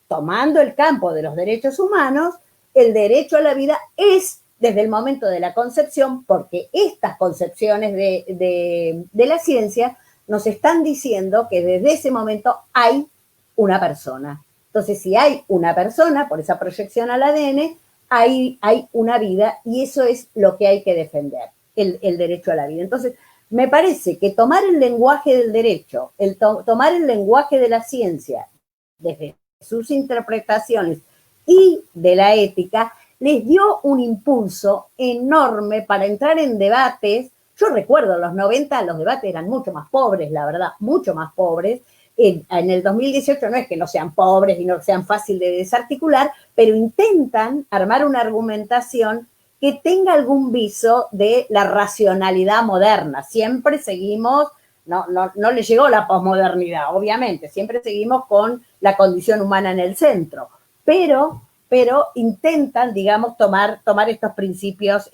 tomando el campo de los derechos humanos, el derecho a la vida es desde el momento de la concepción, porque estas concepciones de la ciencia nos están diciendo que desde ese momento hay una persona. Entonces, si hay una persona, por esa proyección al ADN, hay una vida, y eso es lo que hay que defender, el derecho a la vida. Entonces, me parece que tomar el lenguaje del derecho, tomar el lenguaje de la ciencia, desde sus interpretaciones y de la ética, les dio un impulso enorme para entrar en debates. Yo recuerdo, en los 90 los debates eran mucho más pobres, la verdad, mucho más pobres. En el 2018 no es que no sean pobres y no sean fáciles de desarticular, pero intentan armar una argumentación que tenga algún viso de la racionalidad moderna. Siempre seguimos, no le llegó la posmodernidad, obviamente, siempre seguimos con la condición humana en el centro, pero intentan, digamos, tomar estos principios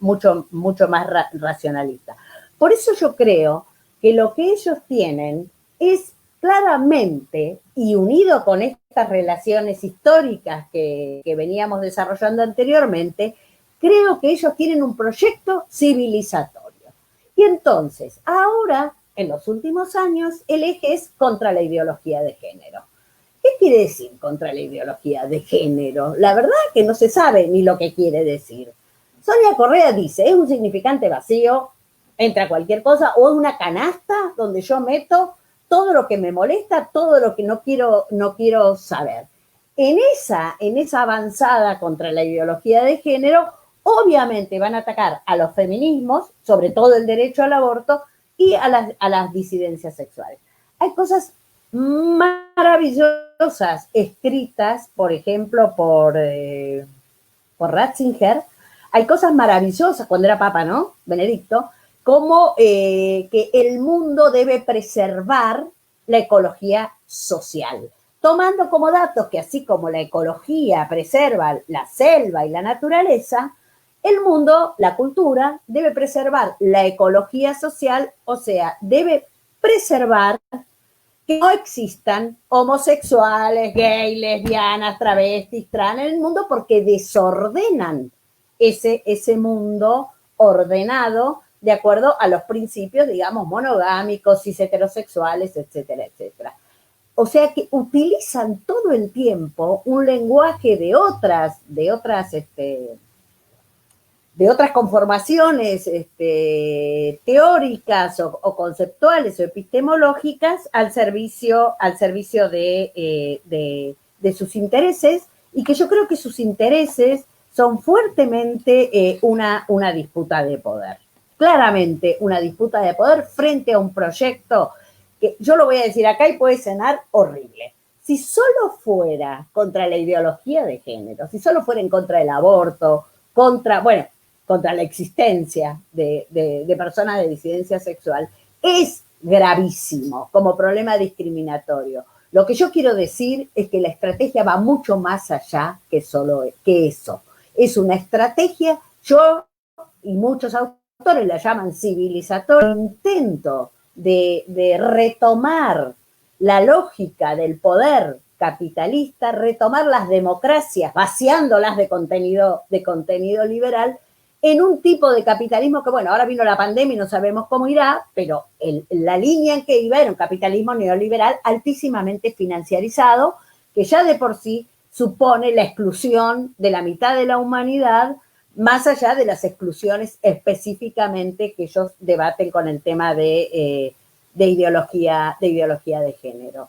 mucho más racionalistas. Por eso yo creo que lo que ellos tienen es claramente, y unido con estas relaciones históricas que veníamos desarrollando anteriormente, creo que ellos tienen un proyecto civilizatorio. Y entonces, ahora, en los últimos años, el eje es contra la ideología de género. ¿Qué quiere decir contra la ideología de género? La verdad que no se sabe ni lo que quiere decir. Sonia Correa dice, es un significante vacío, entra cualquier cosa, o es una canasta donde yo meto todo lo que me molesta, todo lo que no quiero saber. En esa avanzada contra la ideología de género, obviamente van a atacar a los feminismos, sobre todo el derecho al aborto, y a las disidencias sexuales. Hay cosas maravillosas escritas, por ejemplo, por Ratzinger. Hay cosas maravillosas cuando era papa, ¿no? Benedicto, como que el mundo debe preservar la ecología social, tomando como datos que así como la ecología preserva la selva y la naturaleza, el mundo, la cultura, debe preservar la ecología social, o sea, debe preservar que no existan homosexuales, gays, lesbianas, travestis, trans en el mundo, porque desordenan ese mundo ordenado de acuerdo a los principios, digamos, monogámicos, cis heterosexuales, etcétera, etcétera. O sea que utilizan todo el tiempo un lenguaje de otras conformaciones teóricas o conceptuales o epistemológicas al servicio de sus intereses, y que yo creo que sus intereses son fuertemente una disputa de poder. Claramente una disputa de poder frente a un proyecto que yo lo voy a decir acá y puede sonar horrible. Si solo fuera contra la ideología de género, si solo fuera en contra del aborto, contra la existencia de personas de disidencia sexual, es gravísimo como problema discriminatorio. Lo que yo quiero decir es que la estrategia va mucho más allá que eso. Es una estrategia, yo y muchos autores la llaman civilizatoria, intento de retomar la lógica del poder capitalista, retomar las democracias, vaciándolas de contenido liberal, en un tipo de capitalismo que, bueno, ahora vino la pandemia y no sabemos cómo irá, pero la línea en que iba era un capitalismo neoliberal altísimamente financiarizado, que ya de por sí supone la exclusión de la mitad de la humanidad, más allá de las exclusiones específicamente que ellos debaten con el tema de ideología de género.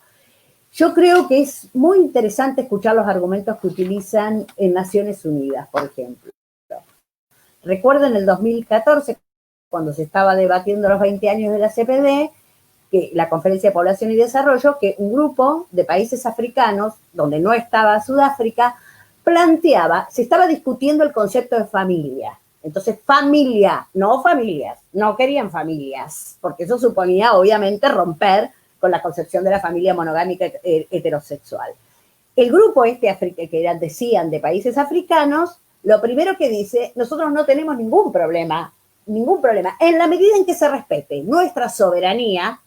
Yo creo que es muy interesante escuchar los argumentos que utilizan en Naciones Unidas, por ejemplo. Recuerden el 2014, cuando se estaba debatiendo los 20 años de la CPD, que la Conferencia de Población y Desarrollo, que un grupo de países africanos, donde no estaba Sudáfrica, se estaba discutiendo el concepto de familia. Entonces, familia, no familias, no querían familias, porque eso suponía, obviamente, romper con la concepción de la familia monogámica heterosexual. El grupo que decían de países africanos, lo primero que dice, nosotros no tenemos ningún problema, en la medida en que se respete nuestra soberanía.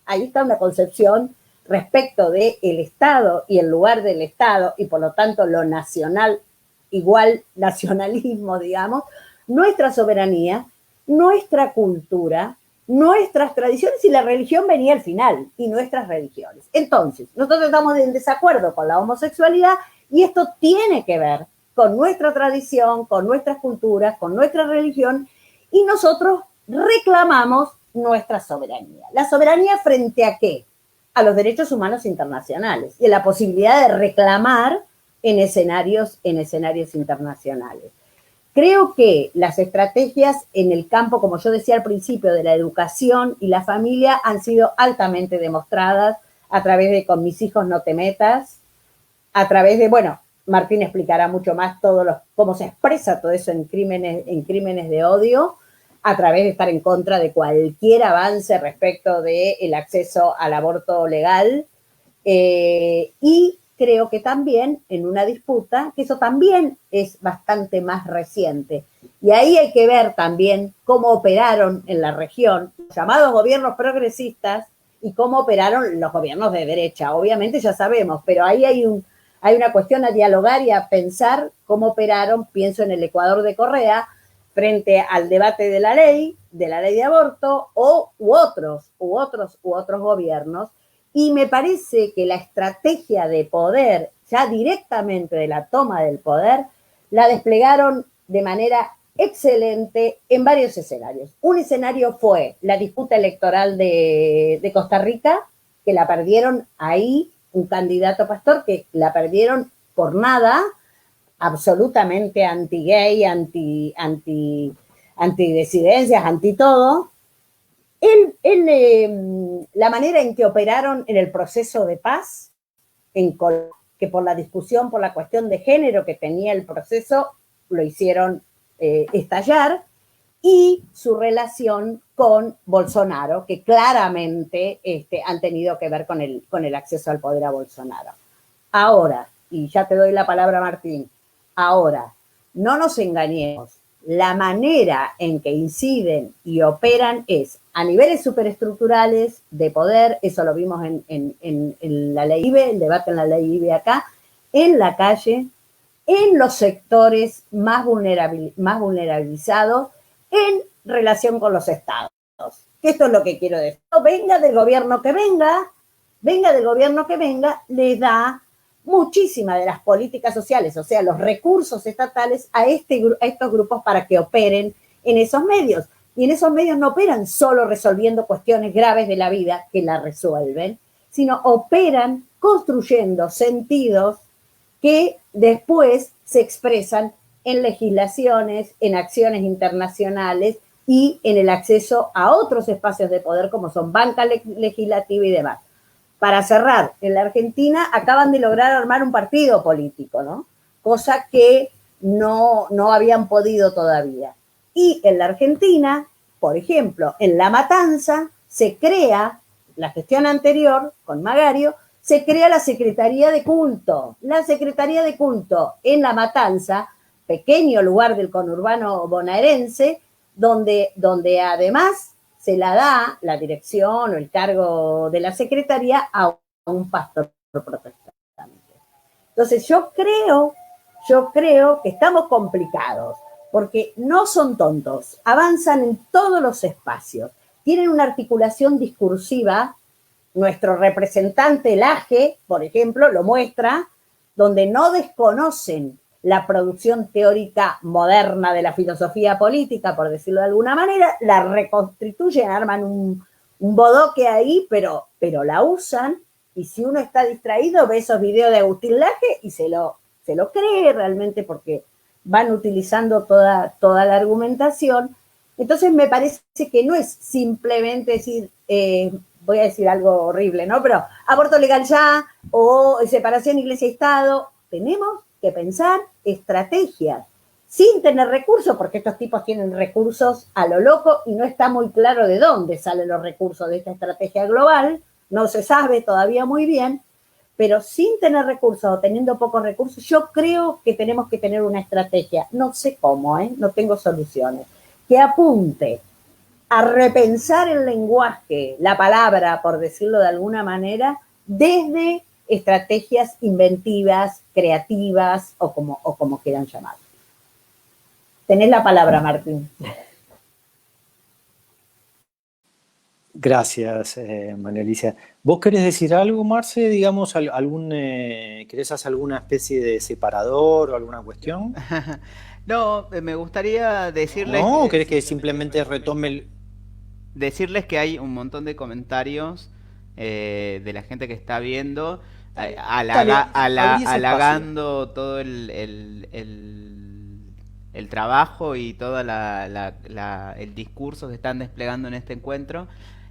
Ahí está una concepción respecto del Estado y el lugar del Estado, y por lo tanto lo nacional igual nacionalismo, digamos, nuestra soberanía, nuestra cultura, nuestras tradiciones, y la religión venía al final, y nuestras religiones. Entonces, nosotros estamos en desacuerdo con la homosexualidad y esto tiene que ver con nuestra tradición, con nuestras culturas, con nuestra religión, y nosotros reclamamos nuestra soberanía. ¿La soberanía frente a qué? A los derechos humanos internacionales y a la posibilidad de reclamar en escenarios internacionales. Creo que las estrategias en el campo, como yo decía al principio, de la educación y la familia han sido altamente demostradas a través de Con mis hijos no te metas, a través de, bueno, Martín explicará mucho más cómo se expresa todo eso en crímenes de odio, a través de estar en contra de cualquier avance respecto del acceso al aborto legal, y creo que también en una disputa, que eso también es bastante más reciente. Y ahí hay que ver también cómo operaron en la región los llamados gobiernos progresistas y cómo operaron los gobiernos de derecha. Obviamente ya sabemos, pero ahí hay una cuestión a dialogar y a pensar cómo operaron, pienso en el Ecuador de Correa, frente al debate de la ley de aborto, u otros gobiernos. Y me parece que la estrategia de poder, ya directamente de la toma del poder, la desplegaron de manera excelente en varios escenarios. Un escenario fue la disputa electoral de Costa Rica, que la perdieron ahí, un candidato pastor que la perdieron por nada, absolutamente anti-gay, anti-disidencias, anti-todo. La manera en que operaron en el proceso de paz, que por la discusión, por la cuestión de género que tenía el proceso, lo hicieron estallar, y su relación con Bolsonaro, que claramente han tenido que ver con el acceso al poder a Bolsonaro. Ahora, y ya te doy la palabra, Martín, ahora, no nos engañemos, la manera en que inciden y operan es a niveles superestructurales de poder, eso lo vimos en la ley IBE, el debate en la ley IBE acá, en la calle, en los sectores más vulnerabilizados, en relación con los estados. Esto es lo que quiero decir. Venga del gobierno que venga, le da muchísimas de las políticas sociales, o sea, los recursos estatales a estos grupos para que operen en esos medios. Y en esos medios no operan solo resolviendo cuestiones graves de la vida, que la resuelven, sino operan construyendo sentidos que después se expresan en legislaciones, en acciones internacionales y en el acceso a otros espacios de poder como son banca legislativa y demás. Para cerrar, en la Argentina acaban de lograr armar un partido político, ¿no? Cosa que no habían podido todavía. Y en la Argentina, por ejemplo, en La Matanza se crea, la gestión anterior con Magario, se crea la Secretaría de Culto. La Secretaría de Culto en La Matanza, pequeño lugar del conurbano bonaerense, donde además se la da la dirección o el cargo de la secretaría a un pastor protestante. Entonces yo creo que estamos complicados, porque no son tontos, avanzan en todos los espacios, tienen una articulación discursiva. Nuestro representante, el AGE, por ejemplo, lo muestra, donde no desconocen la producción teórica moderna de la filosofía política, por decirlo de alguna manera, la reconstituyen, arman un bodoque ahí, pero la usan, y si uno está distraído, ve esos videos de Agustín Laje y se lo cree realmente, porque van utilizando toda la argumentación. Entonces me parece que no es simplemente decir, voy a decir algo horrible, ¿no? Pero aborto legal ya, o separación iglesia-estado. Tenemos que pensar estrategias sin tener recursos, porque estos tipos tienen recursos a lo loco y no está muy claro de dónde salen los recursos de esta estrategia global, no se sabe todavía muy bien, pero sin tener recursos o teniendo pocos recursos, yo creo que tenemos que tener una estrategia, no sé cómo, no tengo soluciones, que apunte a repensar el lenguaje, la palabra, por decirlo de alguna manera, desde estrategias inventivas, creativas o como quieran llamar. Tenés la palabra, Martín. Gracias, María Alicia. ¿Vos querés decir algo, Marce? Digamos, ¿querés hacer alguna especie de separador o alguna cuestión? No, me gustaría decirles, ¿No? ¿O querés que simplemente retome decirles que hay un montón de comentarios de la gente que está viendo, Dale, abrí ese espacio. halagando todo el trabajo y todo el discurso que están desplegando en este encuentro.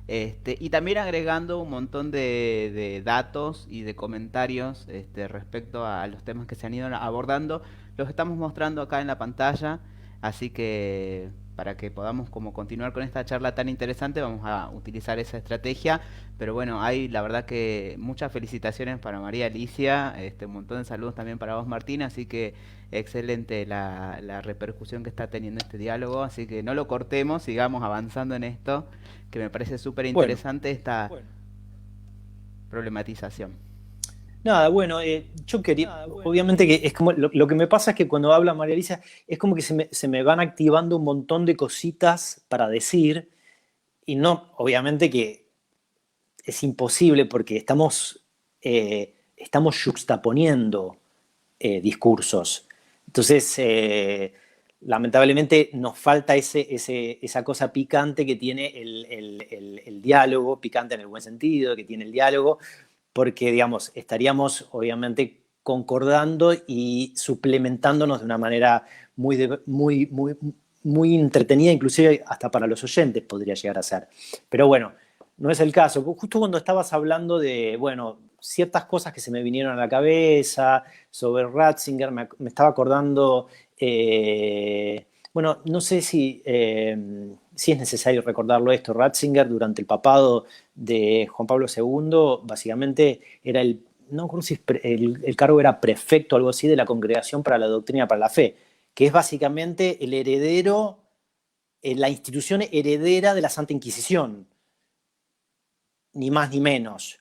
Y también agregando un montón de datos y de comentarios respecto a los temas que se han ido abordando. Los estamos mostrando acá en la pantalla, así que para que podamos como continuar con esta charla tan interesante vamos a utilizar esa estrategia. Pero bueno, hay la verdad que muchas felicitaciones para María Alicia, un montón de saludos también para vos, Martín, así que excelente la repercusión que está teniendo este diálogo, así que no lo cortemos, sigamos avanzando en esto, que me parece súper Bueno, interesante esta problematización. nada, bueno, yo quería, obviamente que es como, lo que me pasa es que cuando habla María Alicia, es como que se me van activando un montón de cositas para decir, y no, obviamente que es imposible porque estamos juxtaponiendo discursos. Entonces, lamentablemente nos falta esa cosa picante que tiene el diálogo, picante en el buen sentido, que tiene el diálogo, porque, digamos, estaríamos obviamente concordando y suplementándonos de una manera muy entretenida, inclusive hasta para los oyentes podría llegar a ser. Pero bueno, no es el caso. Justo cuando estabas hablando de, bueno, ciertas cosas que se me vinieron a la cabeza sobre Ratzinger, me estaba acordando, bueno, no sé si es necesario recordarlo esto. Ratzinger, durante el papado de Juan Pablo II, básicamente era no creo si el cargo era prefecto o algo así de la Congregación para la Doctrina para la Fe, que es básicamente el heredero, la institución heredera de la Santa Inquisición, ni más ni menos.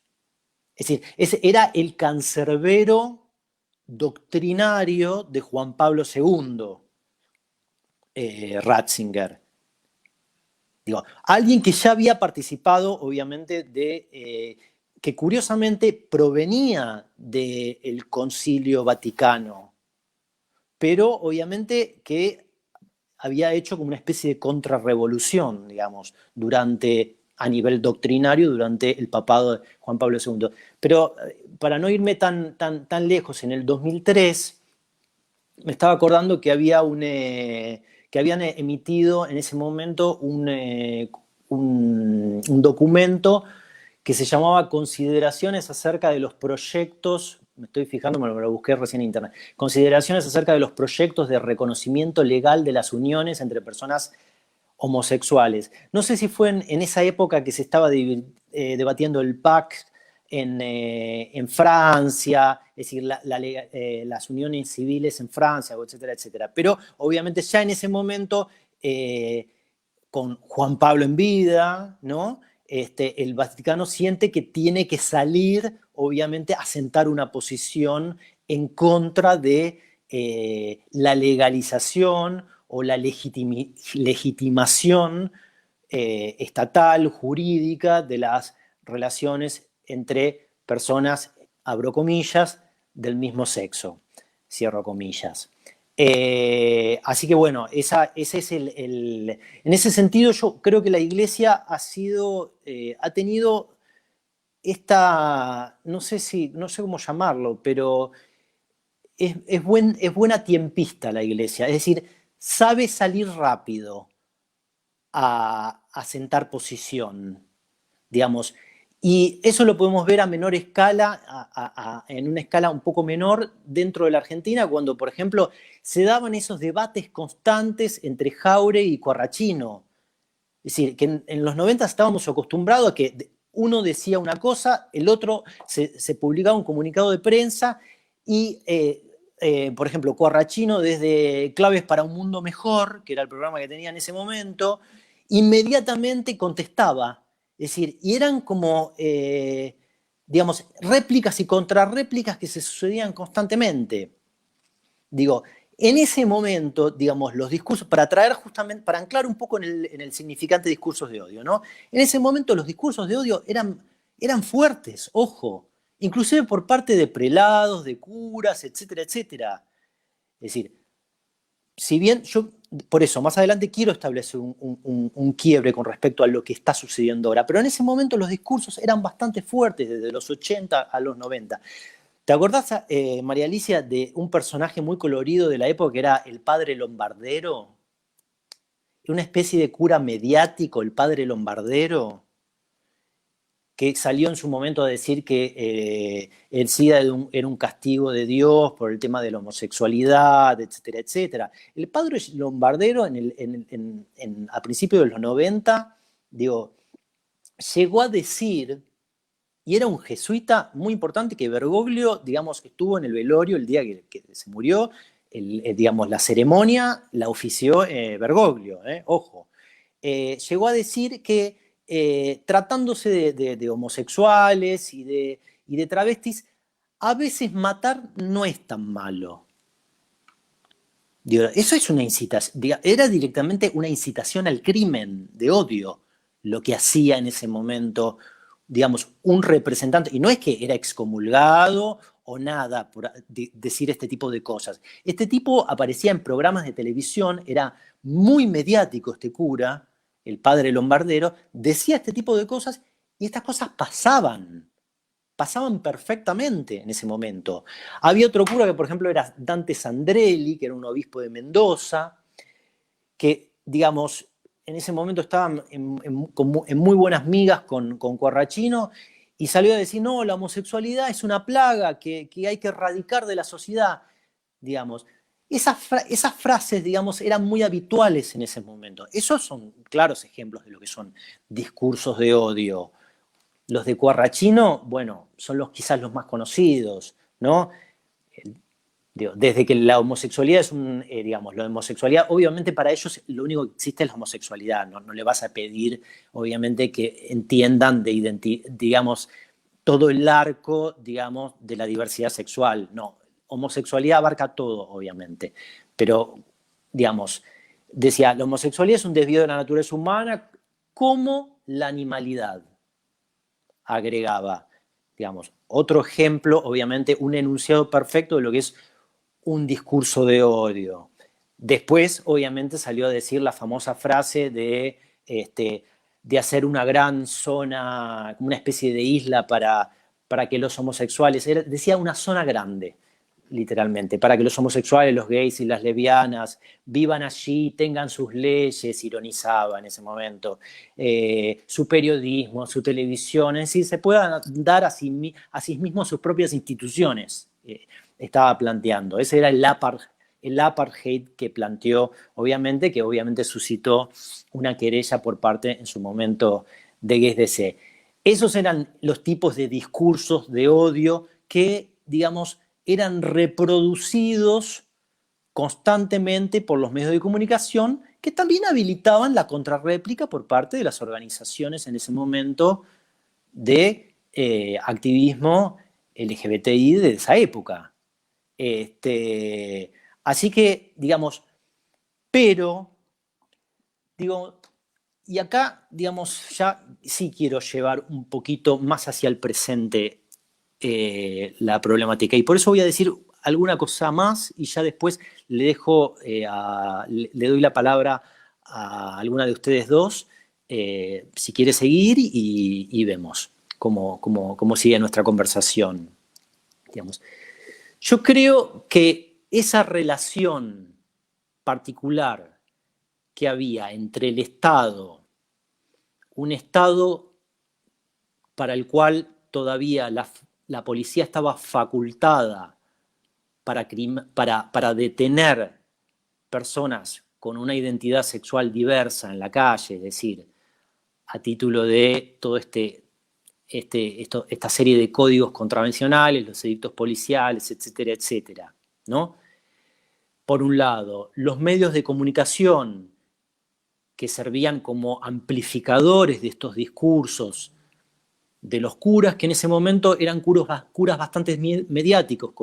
Es decir, era el cancerbero doctrinario de Juan Pablo II, Ratzinger. Digo, alguien que ya había participado, obviamente, que curiosamente provenía del Concilio Vaticano, pero obviamente que había hecho como una especie de contrarrevolución, digamos, a nivel doctrinario, durante el papado de Juan Pablo II. Pero para no irme tan lejos, en el 2003 me estaba acordando que que habían emitido en ese momento un documento que se llamaba Consideraciones acerca de los proyectos, me estoy fijando, me lo busqué recién en internet, Consideraciones acerca de los proyectos de reconocimiento legal de las uniones entre personas homosexuales. No sé si fue en esa época que se estaba debatiendo el PAC en Francia, es decir, las uniones civiles en Francia, etcétera, etcétera. Pero obviamente ya en ese momento, con Juan Pablo en vida, ¿no? El Vaticano siente que tiene que salir, obviamente, a sentar una posición en contra de la legalización o la legitimación estatal, jurídica, de las relaciones entre personas, abro comillas, del mismo sexo, cierro comillas. Así que bueno, ese es en ese sentido yo creo que la Iglesia ha tenido no sé cómo llamarlo, pero es buena tiempista la Iglesia, es decir, sabe salir rápido a sentar posición, digamos. Y eso lo podemos ver a menor escala, en una escala un poco menor dentro de la Argentina, cuando, por ejemplo, se daban esos debates constantes entre Jáuregui y Corrachino. Es decir, que en los 90 estábamos acostumbrados a que uno decía una cosa, el otro se publicaba un comunicado de prensa y, por ejemplo, Corrachino, desde Claves para un Mundo Mejor, que era el programa que tenía en ese momento, inmediatamente contestaba. Es decir, y eran como digamos, réplicas y contrarréplicas que se sucedían constantemente. Digo, en ese momento, digamos, los discursos, para traer justamente, para anclar un poco en el significante de discursos de odio, ¿no? En ese momento los discursos de odio eran fuertes, ojo, inclusive por parte de prelados, de curas, etcétera, etcétera. Es decir, si bien yo, por eso, más adelante quiero establecer un quiebre con respecto a lo que está sucediendo ahora, pero en ese momento los discursos eran bastante fuertes, desde los 80 a los 90. ¿Te acordás, María Alicia, de un personaje muy colorido de la época que era el padre Lombardero? Una especie de cura mediático, el padre Lombardero, que salió en su momento a decir que el SIDA era un castigo de Dios por el tema de la homosexualidad, etcétera, etcétera. El padre Lombardero, a principios de los 90, digo, llegó a decir, y era un jesuita muy importante, que Bergoglio, digamos, estuvo en el velorio el día que se murió, digamos, la ceremonia la ofició Bergoglio, ojo. Llegó a decir que tratándose de homosexuales y de travestis, a veces matar no es tan malo. Digo, eso es una incitación, era directamente una incitación al crimen de odio, lo que hacía en ese momento, digamos, un representante, y no es que era excomulgado o nada por decir este tipo de cosas. Este tipo aparecía en programas de televisión, era muy mediático este cura, el padre Lombardero, decía este tipo de cosas y estas cosas pasaban perfectamente en ese momento. Había otro cura que, por ejemplo, era Dante Sandrelli, que era un obispo de Mendoza, que, digamos, en ese momento estaba en muy buenas migas con Corrachino y salió a decir, no, la homosexualidad es una plaga que hay que erradicar de la sociedad, digamos. Esas frases, digamos, eran muy habituales en ese momento. Esos son claros ejemplos de lo que son discursos de odio. Los de Corrachino, bueno, son quizás los más conocidos, ¿no? Desde que la homosexualidad es digamos, la homosexualidad, obviamente para ellos lo único que existe es la homosexualidad, no le vas a pedir, obviamente, que entiendan digamos, todo el arco, digamos, de la diversidad sexual, no, homosexualidad abarca todo, obviamente, pero, digamos, decía, la homosexualidad es un desvío de la naturaleza humana como la animalidad, agregaba, digamos, otro ejemplo, obviamente, un enunciado perfecto de lo que es un discurso de odio. Después, obviamente, salió a decir la famosa frase de hacer una gran zona, una especie de isla para que los homosexuales, decía una zona grande, literalmente, para que los homosexuales, los gays y las lesbianas vivan allí, tengan sus leyes, ironizaba en ese momento, su periodismo, su televisión, es decir, se puedan dar a sí mismos sus propias instituciones, estaba planteando. Ese era el apartheid que planteó, obviamente, que obviamente suscitó una querella por parte, en su momento, de Gays DC. Esos eran los tipos de discursos de odio que, digamos, eran reproducidos constantemente por los medios de comunicación, que también habilitaban la contrarréplica por parte de las organizaciones en ese momento de activismo LGBTI de esa época. Así que, digamos, pero, digo, y acá, digamos, ya sí quiero llevar un poquito más hacia el presente la problemática. Y por eso voy a decir alguna cosa más y ya después le doy la palabra a alguna de ustedes dos, si quiere seguir y vemos cómo sigue nuestra conversación. Digamos. Yo creo que esa relación particular que había entre el Estado, un Estado para el cual todavía la policía estaba facultada para detener personas con una identidad sexual diversa en la calle, es decir, a título de todo esta serie de códigos contravencionales, los edictos policiales, etcétera, etcétera, ¿no? Por un lado, los medios de comunicación que servían como amplificadores de estos discursos de los curas, que en ese momento eran curas bastante mediáticos,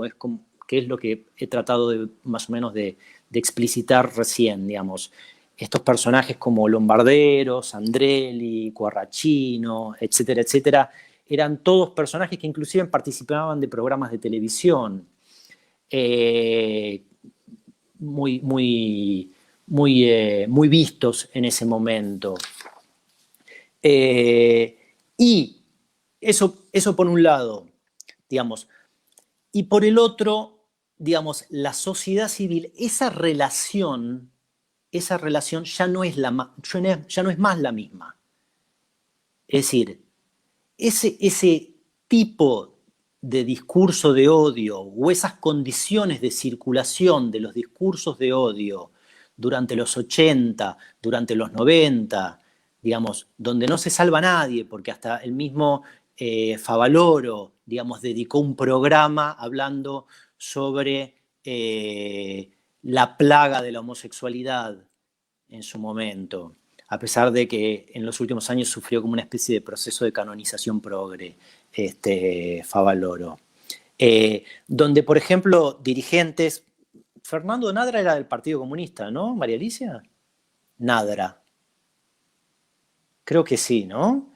que es lo que he tratado más o menos de explicitar recién, digamos. Estos personajes como Lombardero, Sandrelli, Quarracino, etcétera, etcétera, eran todos personajes que inclusive participaban de programas de televisión, muy vistos en ese momento. Y eso por un lado, digamos. Y por el otro, digamos, la sociedad civil, esa relación ya no es más la misma. Es decir, ese tipo de discurso de odio o esas condiciones de circulación de los discursos de odio durante los 80, durante los 90, digamos, donde no se salva nadie, porque hasta el mismo Favaloro, digamos, dedicó un programa hablando sobre la plaga de la homosexualidad en su momento, a pesar de que en los últimos años sufrió como una especie de proceso de canonización progre, Favaloro. Donde, por ejemplo, dirigentes... Fernando Nadra era del Partido Comunista, ¿no, María Alicia? Nadra. Creo que sí, ¿no?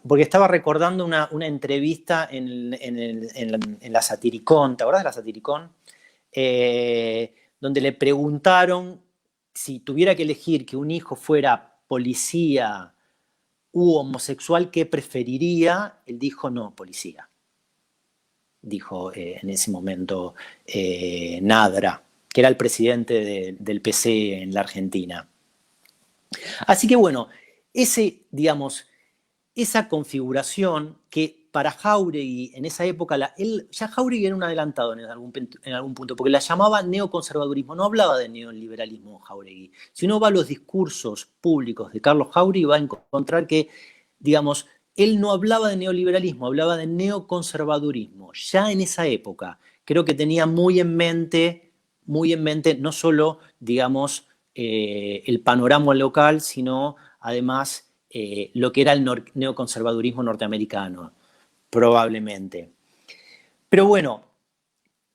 Porque estaba recordando una entrevista en la Satiricón, ¿te acuerdas de la Satiricón? Donde le preguntaron si tuviera que elegir que un hijo fuera policía u homosexual, ¿qué preferiría? Él dijo, no, policía. Dijo en ese momento Nadra, que era el presidente del PC en la Argentina. Así que bueno, esa configuración que para Jáuregui en esa época, ya Jáuregui era un adelantado en algún punto, porque la llamaba neoconservadurismo, no hablaba de neoliberalismo Jáuregui. Si uno va a los discursos públicos de Carlos Jáuregui, va a encontrar que, digamos, él no hablaba de neoliberalismo, hablaba de neoconservadurismo. Ya en esa época, creo que tenía muy en mente no solo, digamos, el panorama local, sino además lo que era el neoconservadurismo norteamericano, probablemente. Pero bueno,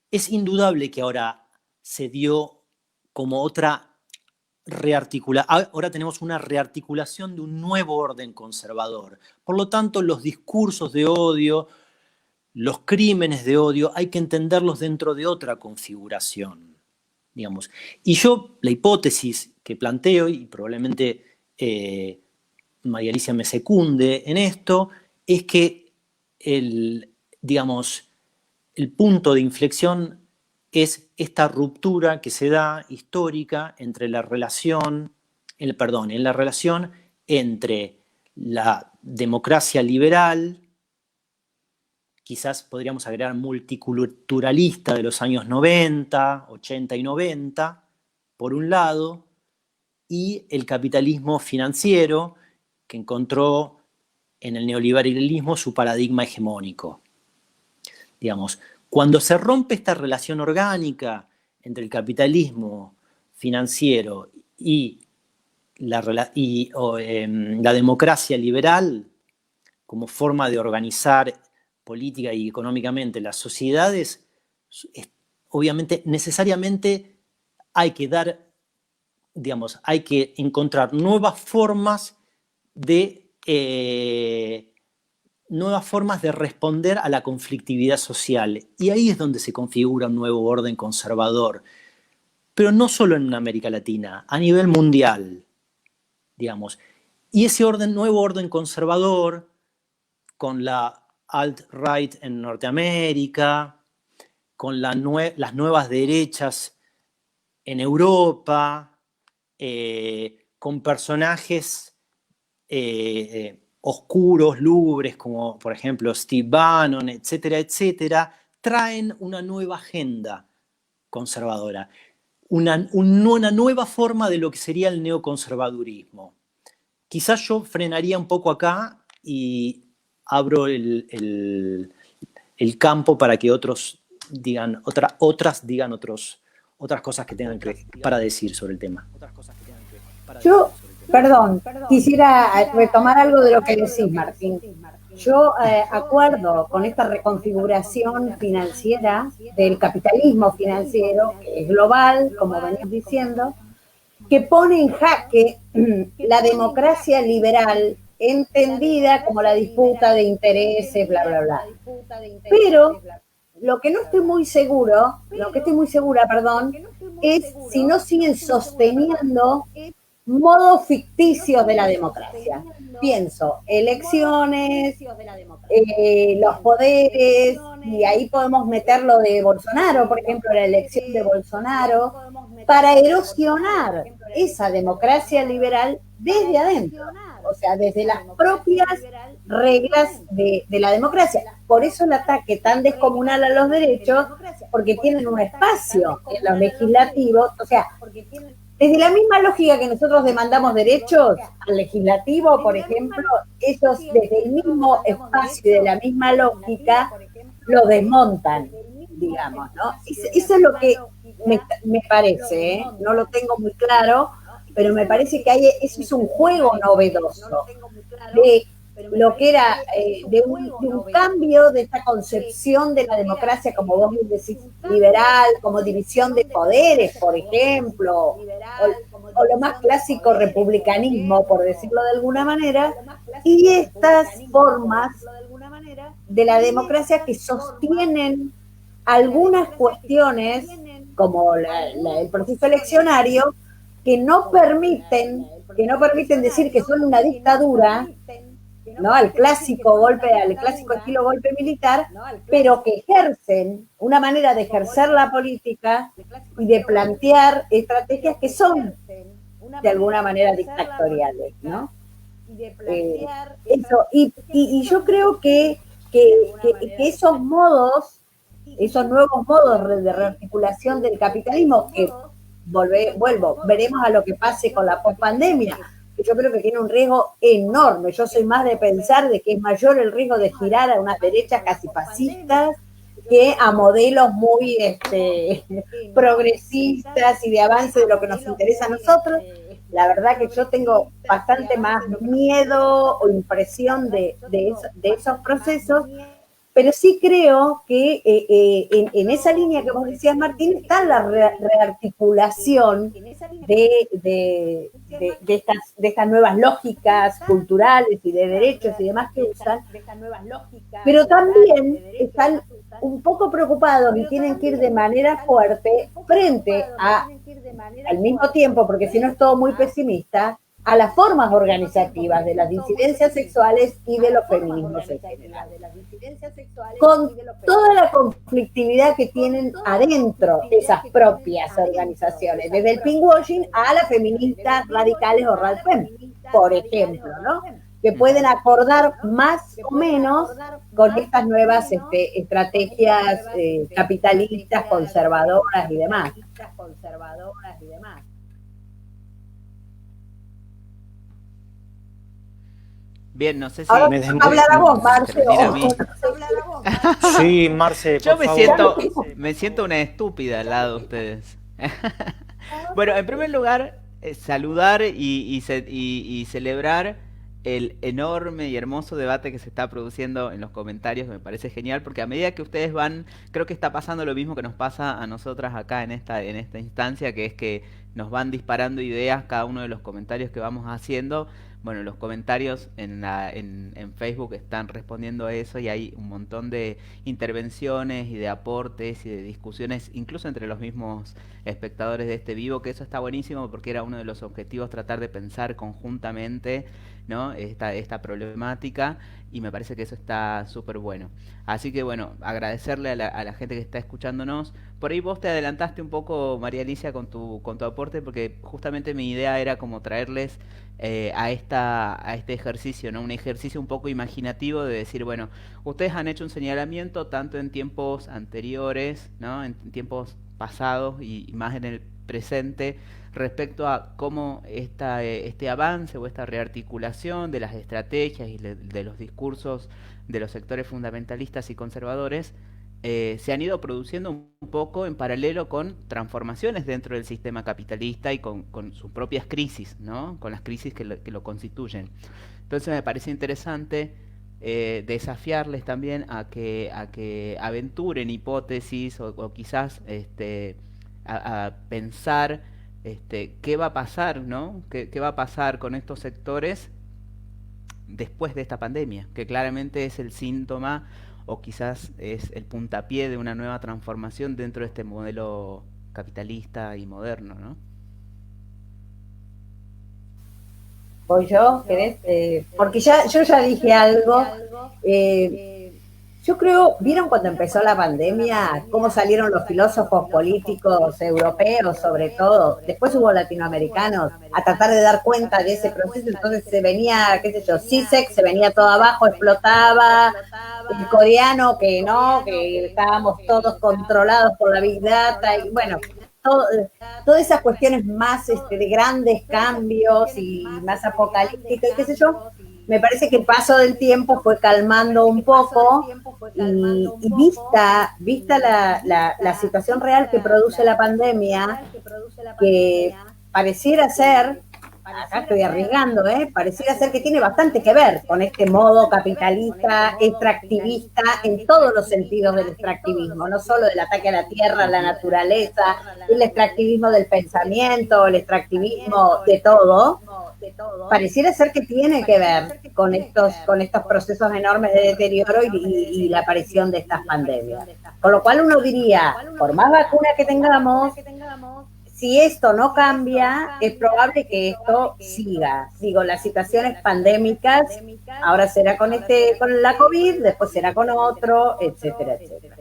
es indudable que ahora se dio como otra ahora tenemos una rearticulación de un nuevo orden conservador. Por lo tanto, los discursos de odio, los crímenes de odio, hay que entenderlos dentro de otra configuración, digamos. Y yo, la hipótesis que planteo, y probablemente María Alicia me secunde en esto, es que el punto de inflexión es esta ruptura que se da histórica entre en la relación entre la democracia liberal, quizás podríamos agregar multiculturalista de los años 90, 80 y 90, por un lado, y el capitalismo financiero, que encontró en el neoliberalismo su paradigma hegemónico. Digamos, cuando se rompe esta relación orgánica entre el capitalismo financiero y la democracia liberal como forma de organizar política y económicamente las sociedades, obviamente, necesariamente hay que encontrar nuevas formas de responder a la conflictividad social. Y ahí es donde se configura un nuevo orden conservador. Pero no solo en América Latina, a nivel mundial, digamos. Y ese nuevo orden conservador, con la alt-right en Norteamérica, con las nuevas derechas en Europa, con personajes oscuros, lúgubres, como por ejemplo Steve Bannon, etcétera, etcétera, traen una nueva agenda conservadora, una nueva forma de lo que sería el neoconservadurismo. Quizás yo frenaría un poco acá y abro el campo para que otros digan, otras cosas que tengan para decir sobre el tema. Yo, perdón, quisiera retomar algo de lo que decís, Martín. yo acuerdo con esta reconfiguración financiera del capitalismo financiero, que es global, como venís diciendo, que pone en jaque la democracia liberal entendida como la disputa de intereses, bla, bla, bla. Pero lo que no estoy muy seguro, lo que estoy muy segura, perdón, es si no siguen sosteniendo modos ficticios de la democracia. Pienso, elecciones, los poderes, y ahí podemos meter lo de Bolsonaro, por ejemplo, la elección de Bolsonaro, para erosionar esa democracia liberal desde adentro, o sea, desde las propias reglas de la democracia. Por eso el ataque tan descomunal a los derechos, porque tienen un espacio en los legislativos, o sea, desde la misma lógica que nosotros demandamos derechos al legislativo, por ejemplo, ellos desde el mismo espacio y de la misma lógica lo desmontan, digamos, ¿no? Eso es lo que me parece, ¿eh? No lo tengo muy claro, pero me parece que eso es un juego novedoso de lo que era de un cambio de esta concepción de la democracia, como vos decís, liberal, como división de poderes, por ejemplo, o lo más clásico republicanismo, por decirlo de alguna manera, y estas formas de la democracia que sostienen algunas cuestiones, como el proceso eleccionario, que no permiten decir que son una dictadura, ¿no? Al clásico estilo golpe militar, pero que ejercen una manera de ejercer la política y de plantear estrategias que son de alguna manera dictatoriales, ¿no? Eso, y yo creo que esos nuevos modos de rearticulación del capitalismo, que veremos a lo que pase con la pospandemia, que yo creo que tiene un riesgo enorme. Yo soy más de pensar de que es mayor el riesgo de girar a unas derechas casi fascistas que a modelos muy progresistas y de avance de lo que nos interesa a nosotros. La verdad que yo tengo bastante más miedo o impresión de esos procesos, pero sí creo que en esa línea que vos decías, Martín, está la rearticulación de estas nuevas lógicas culturales y de derechos y demás que usan, pero también están un poco preocupados y tienen que ir de manera fuerte frente al mismo tiempo, porque si no es todo muy pesimista, a las formas organizativas de las disidencias sexuales y de los feminismos en general, con toda la conflictividad que tienen adentro esas propias organizaciones, desde el pinkwashing a las feministas radicales o radfem, por ejemplo, ¿no? Que pueden acordar más o menos con estas nuevas estrategias capitalistas, conservadoras y demás. Bien, no sé si... Ahora hablar a vos, Marce. Sí, Marce, yo por favor. me siento una estúpida al lado de ustedes. Bueno, en primer lugar, saludar y celebrar el enorme y hermoso debate que se está produciendo en los comentarios. Me parece genial porque a medida que ustedes van, creo que está pasando lo mismo que nos pasa a nosotras acá en esta instancia, que es que nos van disparando ideas cada uno de los comentarios que vamos haciendo. Bueno, los comentarios en Facebook están respondiendo a eso y hay un montón de intervenciones y de aportes y de discusiones, incluso entre los mismos espectadores de este vivo, que eso está buenísimo porque era uno de los objetivos, tratar de pensar conjuntamente, ¿no? esta problemática, y me parece que eso está súper bueno. Así que bueno, agradecerle a la gente que está escuchándonos. Por ahí vos te adelantaste un poco, María Alicia, con tu aporte, porque justamente mi idea era como traerles a este ejercicio, ¿no? Un ejercicio un poco imaginativo de decir, bueno, ustedes han hecho un señalamiento tanto en tiempos anteriores, ¿no? En tiempos pasados y más en el presente, respecto a cómo este avance o esta rearticulación de las estrategias y de los discursos de los sectores fundamentalistas y conservadores se han ido produciendo un poco en paralelo con transformaciones dentro del sistema capitalista y con sus propias crisis, ¿no? Con las crisis que lo constituyen. Entonces me parece interesante desafiarles también a que aventuren hipótesis o quizás a pensar qué va a pasar, ¿no? ¿Qué va a pasar con estos sectores después de esta pandemia? Que claramente es el síntoma o quizás es el puntapié de una nueva transformación dentro de este modelo capitalista y moderno, ¿no? Voy yo, ¿querés? Porque yo ya dije algo. Yo creo, ¿vieron cuando empezó la pandemia cómo salieron los filósofos políticos europeos, sobre todo? Después hubo latinoamericanos a tratar de dar cuenta de ese proceso. Entonces se venía, qué sé yo, CISEC se venía todo abajo, explotaba. El coreano que no, que estábamos todos controlados por la Big Data. Y bueno, todas esas cuestiones más de grandes cambios y más apocalípticas, y qué sé yo, me parece que el paso del tiempo fue calmando un poco y vista la situación real que produce la pandemia, que pareciera ser, acá estoy arriesgando, pareciera ser que tiene bastante que ver con este modo capitalista, extractivista, en todos los sentidos del extractivismo, no solo del ataque a la tierra, a la naturaleza, el extractivismo del pensamiento, el extractivismo de todo. Pareciera ser que tiene que ver con estos procesos enormes de deterioro y la aparición de estas pandemias. Con lo cual uno diría, por más vacunas que tengamos, si esto no cambia, es probable que esto siga. Digo, las situaciones pandémicas, ahora será con la COVID, después será con otro, etcétera, etcétera.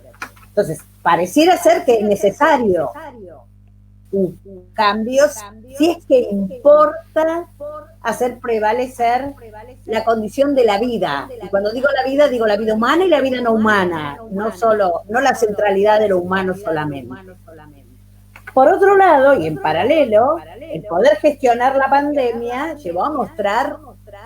Entonces, pareciera ser que es necesario cambios, si es que importa hacer prevalecer la condición de la vida. Y cuando digo la vida humana y la vida no humana, no la centralidad de lo humano solamente. Por otro lado, y en paralelo, el poder gestionar la pandemia llevó a mostrar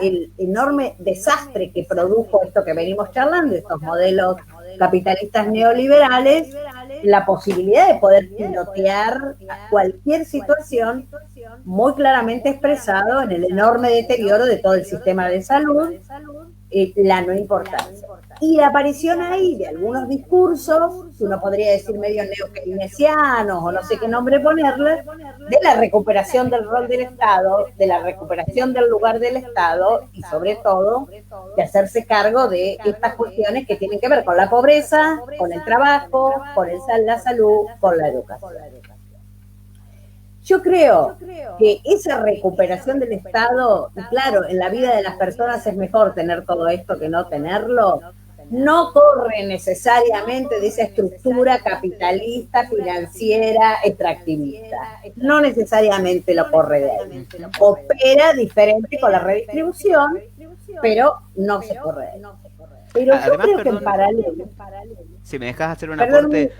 el enorme desastre que produjo esto que venimos charlando, estos modelos capitalistas neoliberales, la posibilidad de poder pilotear cualquier situación muy claramente expresado en el enorme deterioro de todo el sistema de salud, la no importancia. Y la aparición ahí de algunos discursos, que uno podría decir medio neokeynesianos o no sé qué nombre ponerle, de la recuperación del rol del Estado, de la recuperación del lugar del Estado y sobre todo de hacerse cargo de estas cuestiones que tienen que ver con la pobreza, con el trabajo, con la salud, con la educación. Yo creo que esa recuperación del Estado, y claro, en la vida de las personas es mejor tener todo esto que no tenerlo, no corre necesariamente de esa estructura capitalista, financiera, extractivista. No necesariamente lo corre de ahí. Opera diferente con la redistribución, pero no se corre de ahí. Pero yo Además, creo que en paralelo... Si me dejas hacer un aporte,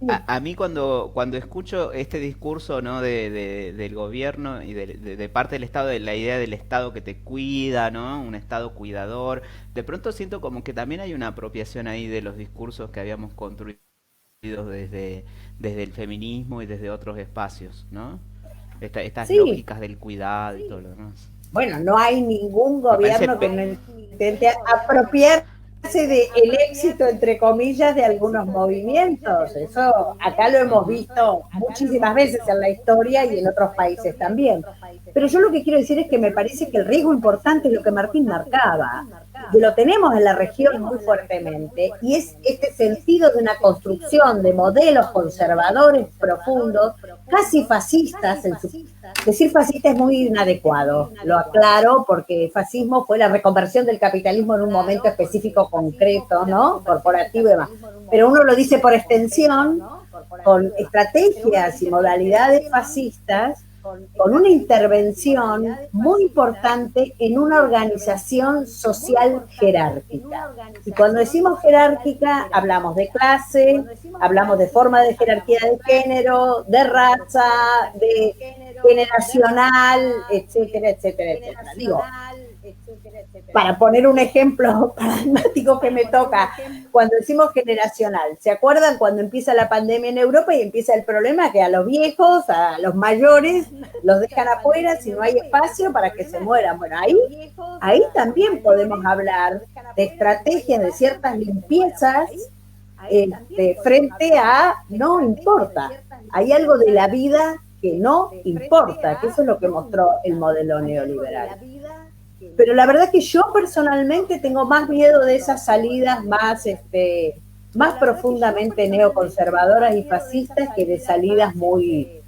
a mí cuando escucho este discurso, ¿no? del gobierno y de parte del Estado, de la idea del Estado que te cuida, ¿no? Un Estado cuidador, de pronto siento como que también hay una apropiación ahí de los discursos que habíamos construido desde el feminismo y desde otros espacios, ¿no? Estas lógicas del cuidado y todo lo demás. Bueno, no hay ningún gobierno que no intente apropiarse del éxito, entre comillas, de algunos movimientos. Eso acá lo hemos visto muchísimas veces en la historia y en otros países también. Pero yo lo que quiero decir es que me parece que el riesgo importante es lo que Martín marcaba, que lo tenemos en la región muy fuertemente, y es este sentido de una construcción de modelos conservadores profundos, casi fascistas. Decir fascista es muy inadecuado, lo aclaro, porque fascismo fue la reconversión del capitalismo en un momento específico concreto, ¿no? Corporativo y demás. Pero uno lo dice por extensión, con estrategias y modalidades fascistas, con una intervención muy importante en una organización social jerárquica. Y cuando decimos jerárquica, hablamos de clase, hablamos de forma de jerarquía de género, de raza, de generacional, etcétera, etcétera, etcétera. Digo, para poner un ejemplo paradigmático que me toca, cuando decimos generacional, ¿se acuerdan cuando empieza la pandemia en Europa y empieza el problema que a los viejos, a los mayores, los dejan afuera si no hay espacio para que se mueran? Bueno, ahí también podemos hablar de estrategias, de ciertas limpiezas frente a no importa. Hay algo de la vida que no importa, que eso es lo que mostró el modelo neoliberal. Pero la verdad que yo personalmente tengo más miedo de esas salidas más profundamente neoconservadoras y fascistas que de salidas muy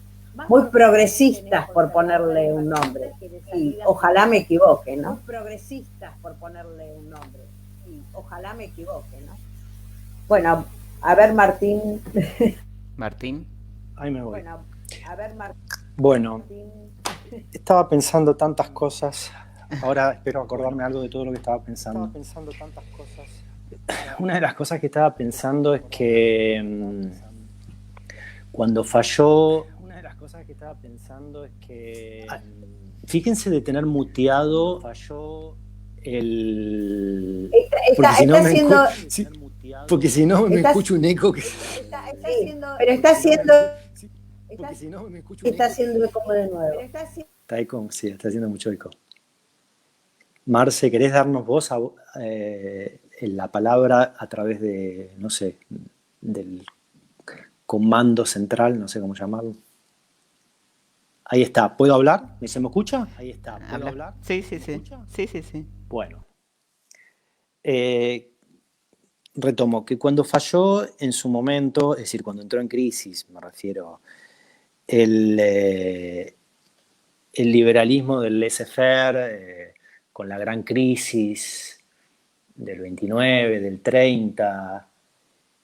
progresistas, por ponerle un nombre. Y ojalá me equivoque, ¿no? Muy progresistas, por ponerle un nombre. Y ojalá me equivoque, ¿no? Bueno, a ver, Martín. Martín. Ahí me voy. Bueno, a ver, Martín. Bueno, estaba pensando tantas cosas. Ahora espero acordarme algo de todo lo que estaba pensando. Estaba pensando tantas cosas. Una de las cosas que estaba pensando es que cuando falló... Una de las cosas que estaba pensando es que... Fíjense de tener muteado... Falló el... Porque si no me escucho un eco que... Pero está haciendo... Porque si no me escucho un eco... Está haciendo eco de nuevo. Está eco, sí, está haciendo mucho eco. Marce, ¿querés darnos vos la palabra a través de, no sé, del comando central, no sé cómo llamarlo? Ahí está, ¿puedo hablar? ¿Se me escucha? Ahí está, ¿puedo hablar? Sí. Sí. Bueno. Retomo, que cuando falló en su momento, es decir, cuando entró en crisis, me refiero, el liberalismo del laissez-faire, con la gran crisis del 29, del 30,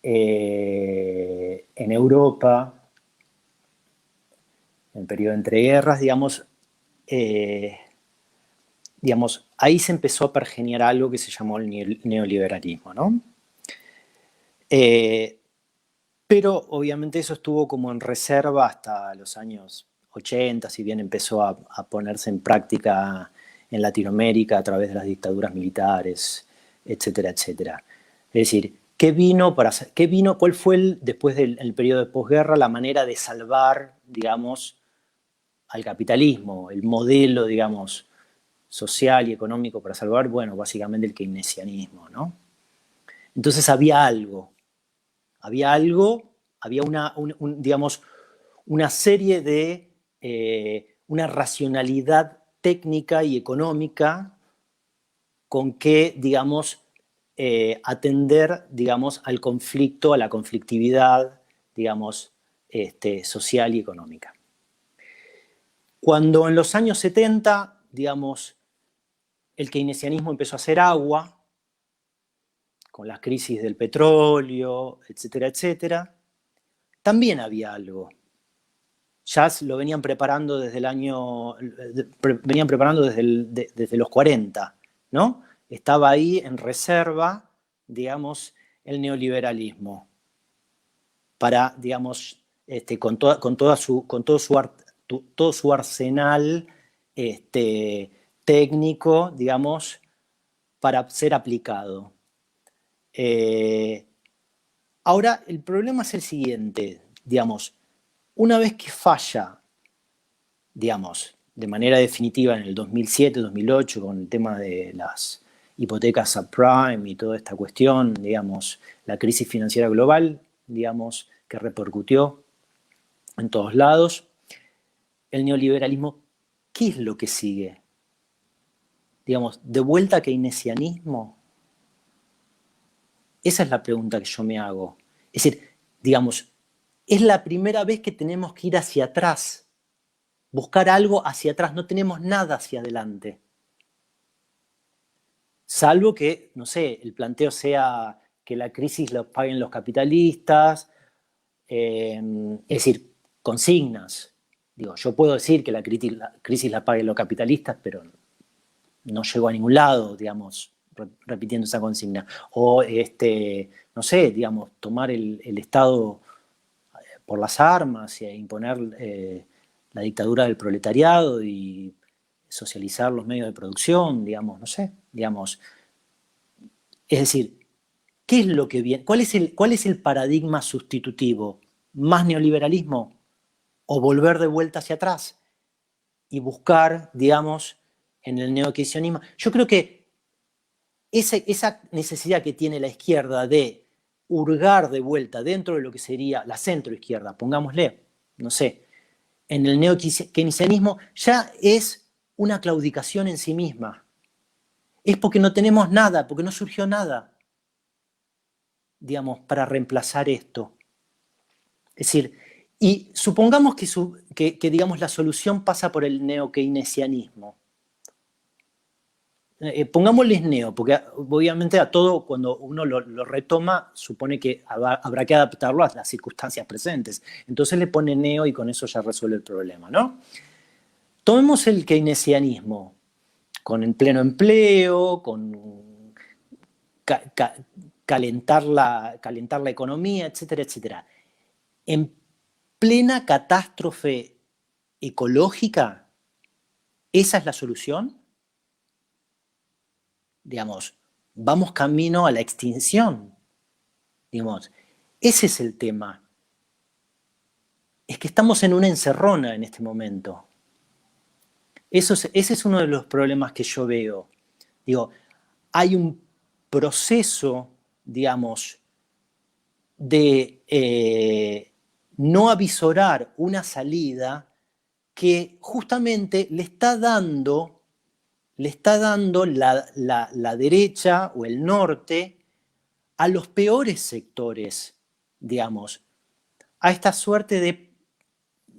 en Europa, en el periodo de entreguerras, digamos, ahí se empezó a pergeñar algo que se llamó el neoliberalismo, ¿no? Pero obviamente eso estuvo como en reserva hasta los años 80, si bien empezó a ponerse en práctica en Latinoamérica a través de las dictaduras militares, etcétera, etcétera. Es decir, ¿cuál fue después del periodo de posguerra la manera de salvar, digamos, al capitalismo, el modelo, digamos, social y económico para salvar? Bueno, básicamente el keynesianismo, ¿no? Entonces había digamos, una serie de, una racionalidad técnica y económica con que, digamos, atender, digamos, al conflicto, a la conflictividad, digamos, social y económica. Cuando en los años 70, digamos, el keynesianismo empezó a hacer agua, con las crisis del petróleo, etcétera, etcétera, también había algo. Ya lo venían preparando desde desde los 40, ¿no? Estaba ahí en reserva, digamos, el neoliberalismo para, digamos, con todo su arsenal técnico, digamos, para ser aplicado. Ahora, el problema es el siguiente, digamos, una vez que falla, digamos, de manera definitiva en el 2007-2008 con el tema de las hipotecas subprime y toda esta cuestión, digamos, la crisis financiera global, digamos, que repercutió en todos lados, el neoliberalismo, ¿qué es lo que sigue? Digamos, ¿de vuelta a keynesianismo? Esa es la pregunta que yo me hago. Es decir, digamos, es la primera vez que tenemos que ir hacia atrás, buscar algo hacia atrás, no tenemos nada hacia adelante. Salvo que, no sé, el planteo sea que la crisis la paguen los capitalistas, es decir, consignas. Digo, yo puedo decir que la crisis la paguen los capitalistas, pero no llego a ningún lado, digamos, repitiendo esa consigna. O, no sé, digamos, tomar el Estado por las armas e imponer la dictadura del proletariado y socializar los medios de producción, digamos, no sé, digamos. Es decir, ¿qué es lo que viene? ¿Cuál es el paradigma sustitutivo? ¿Más neoliberalismo o volver de vuelta hacia atrás y buscar, digamos, en el neokeynesianismo? Yo creo que esa necesidad que tiene la izquierda de hurgar de vuelta dentro de lo que sería la centroizquierda, pongámosle, no sé, en el neokeynesianismo ya es una claudicación en sí misma. Es porque no tenemos nada, porque no surgió nada, digamos, para reemplazar esto. Es decir, y supongamos que digamos, la solución pasa por el neokeynesianismo. Pongámosles neo, porque obviamente a todo, cuando uno lo retoma, supone que habrá que adaptarlo a las circunstancias presentes. Entonces le pone neo y con eso ya resuelve el problema, ¿no? Tomemos el keynesianismo, con el pleno empleo, con calentar la economía, etcétera, etcétera. En plena catástrofe ecológica, ¿esa es la solución? Digamos, vamos camino a la extinción. Digamos, ese es el tema. Es que estamos en una encerrona en este momento. Ese es uno de los problemas que yo veo. Digo, hay un proceso, digamos, de no avisorar una salida que justamente le está dando la derecha o el norte a los peores sectores, digamos, a esta suerte de,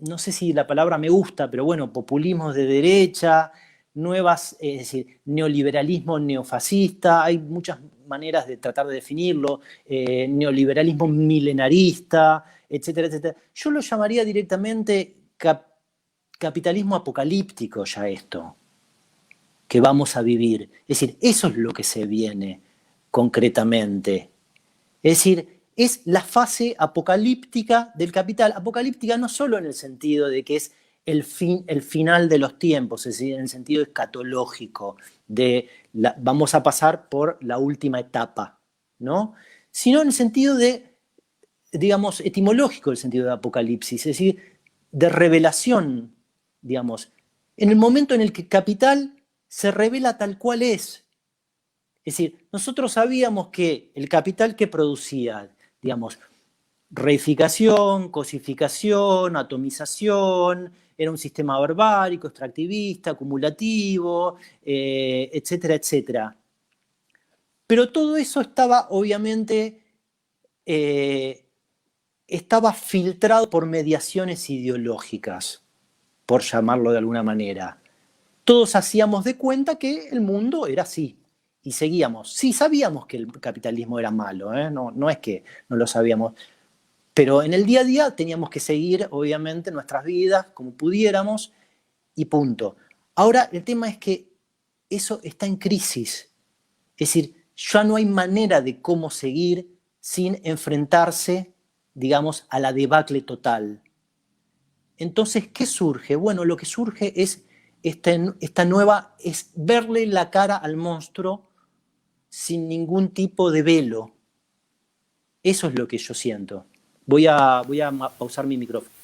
no sé si la palabra me gusta, pero bueno, populismos de derecha, nuevas, es decir, neoliberalismo neofascista, hay muchas maneras de tratar de definirlo, neoliberalismo milenarista, etcétera, etcétera. Yo lo llamaría directamente capitalismo apocalíptico ya esto que vamos a vivir. Es decir, eso es lo que se viene concretamente. Es decir, es la fase apocalíptica del capital. Apocalíptica no solo en el sentido de que es el final de los tiempos, es decir, en el sentido escatológico, vamos a pasar por la última etapa, ¿no? Sino en el sentido de, digamos, etimológico, el sentido de apocalipsis, es decir, de revelación, digamos, en el momento en el que el capital se revela tal cual es. Es decir, nosotros sabíamos que el capital que producía, digamos, reificación, cosificación, atomización, era un sistema barbárico, extractivista, acumulativo, etcétera, etcétera. Pero todo eso estaba, obviamente, estaba filtrado por mediaciones ideológicas, por llamarlo de alguna manera. Todos hacíamos de cuenta que el mundo era así y seguíamos. Sí, sabíamos que el capitalismo era malo, no es que no lo sabíamos, pero en el día a día teníamos que seguir, obviamente, nuestras vidas como pudiéramos y punto. Ahora, el tema es que eso está en crisis. Es decir, ya no hay manera de cómo seguir sin enfrentarse, digamos, a la debacle total. Entonces, ¿qué surge? Bueno, lo que surge es esta nueva, es verle la cara al monstruo sin ningún tipo de velo. Eso es lo que yo siento. Voy a pausar mi micrófono.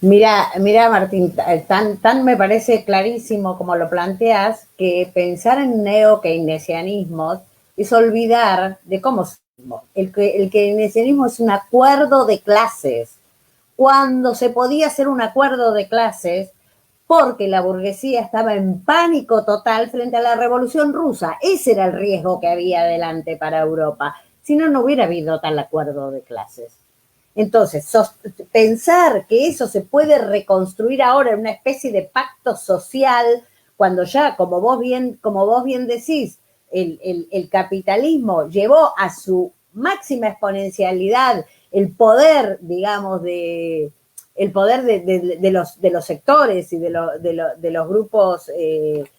Mira, Martín, tan me parece clarísimo como lo planteas, que pensar en neo-keynesianismos es olvidar de cómo el keynesianismo es un acuerdo de clases. Cuando se podía hacer un acuerdo de clases, porque la burguesía estaba en pánico total frente a la Revolución Rusa. Ese era el riesgo que había adelante para Europa. Si no, no hubiera habido tal acuerdo de clases. Entonces, pensar que eso se puede reconstruir ahora en una especie de pacto social, cuando ya, como vos bien decís, el capitalismo llevó a su máxima exponencialidad el poder, digamos, de los sectores y de los grupos de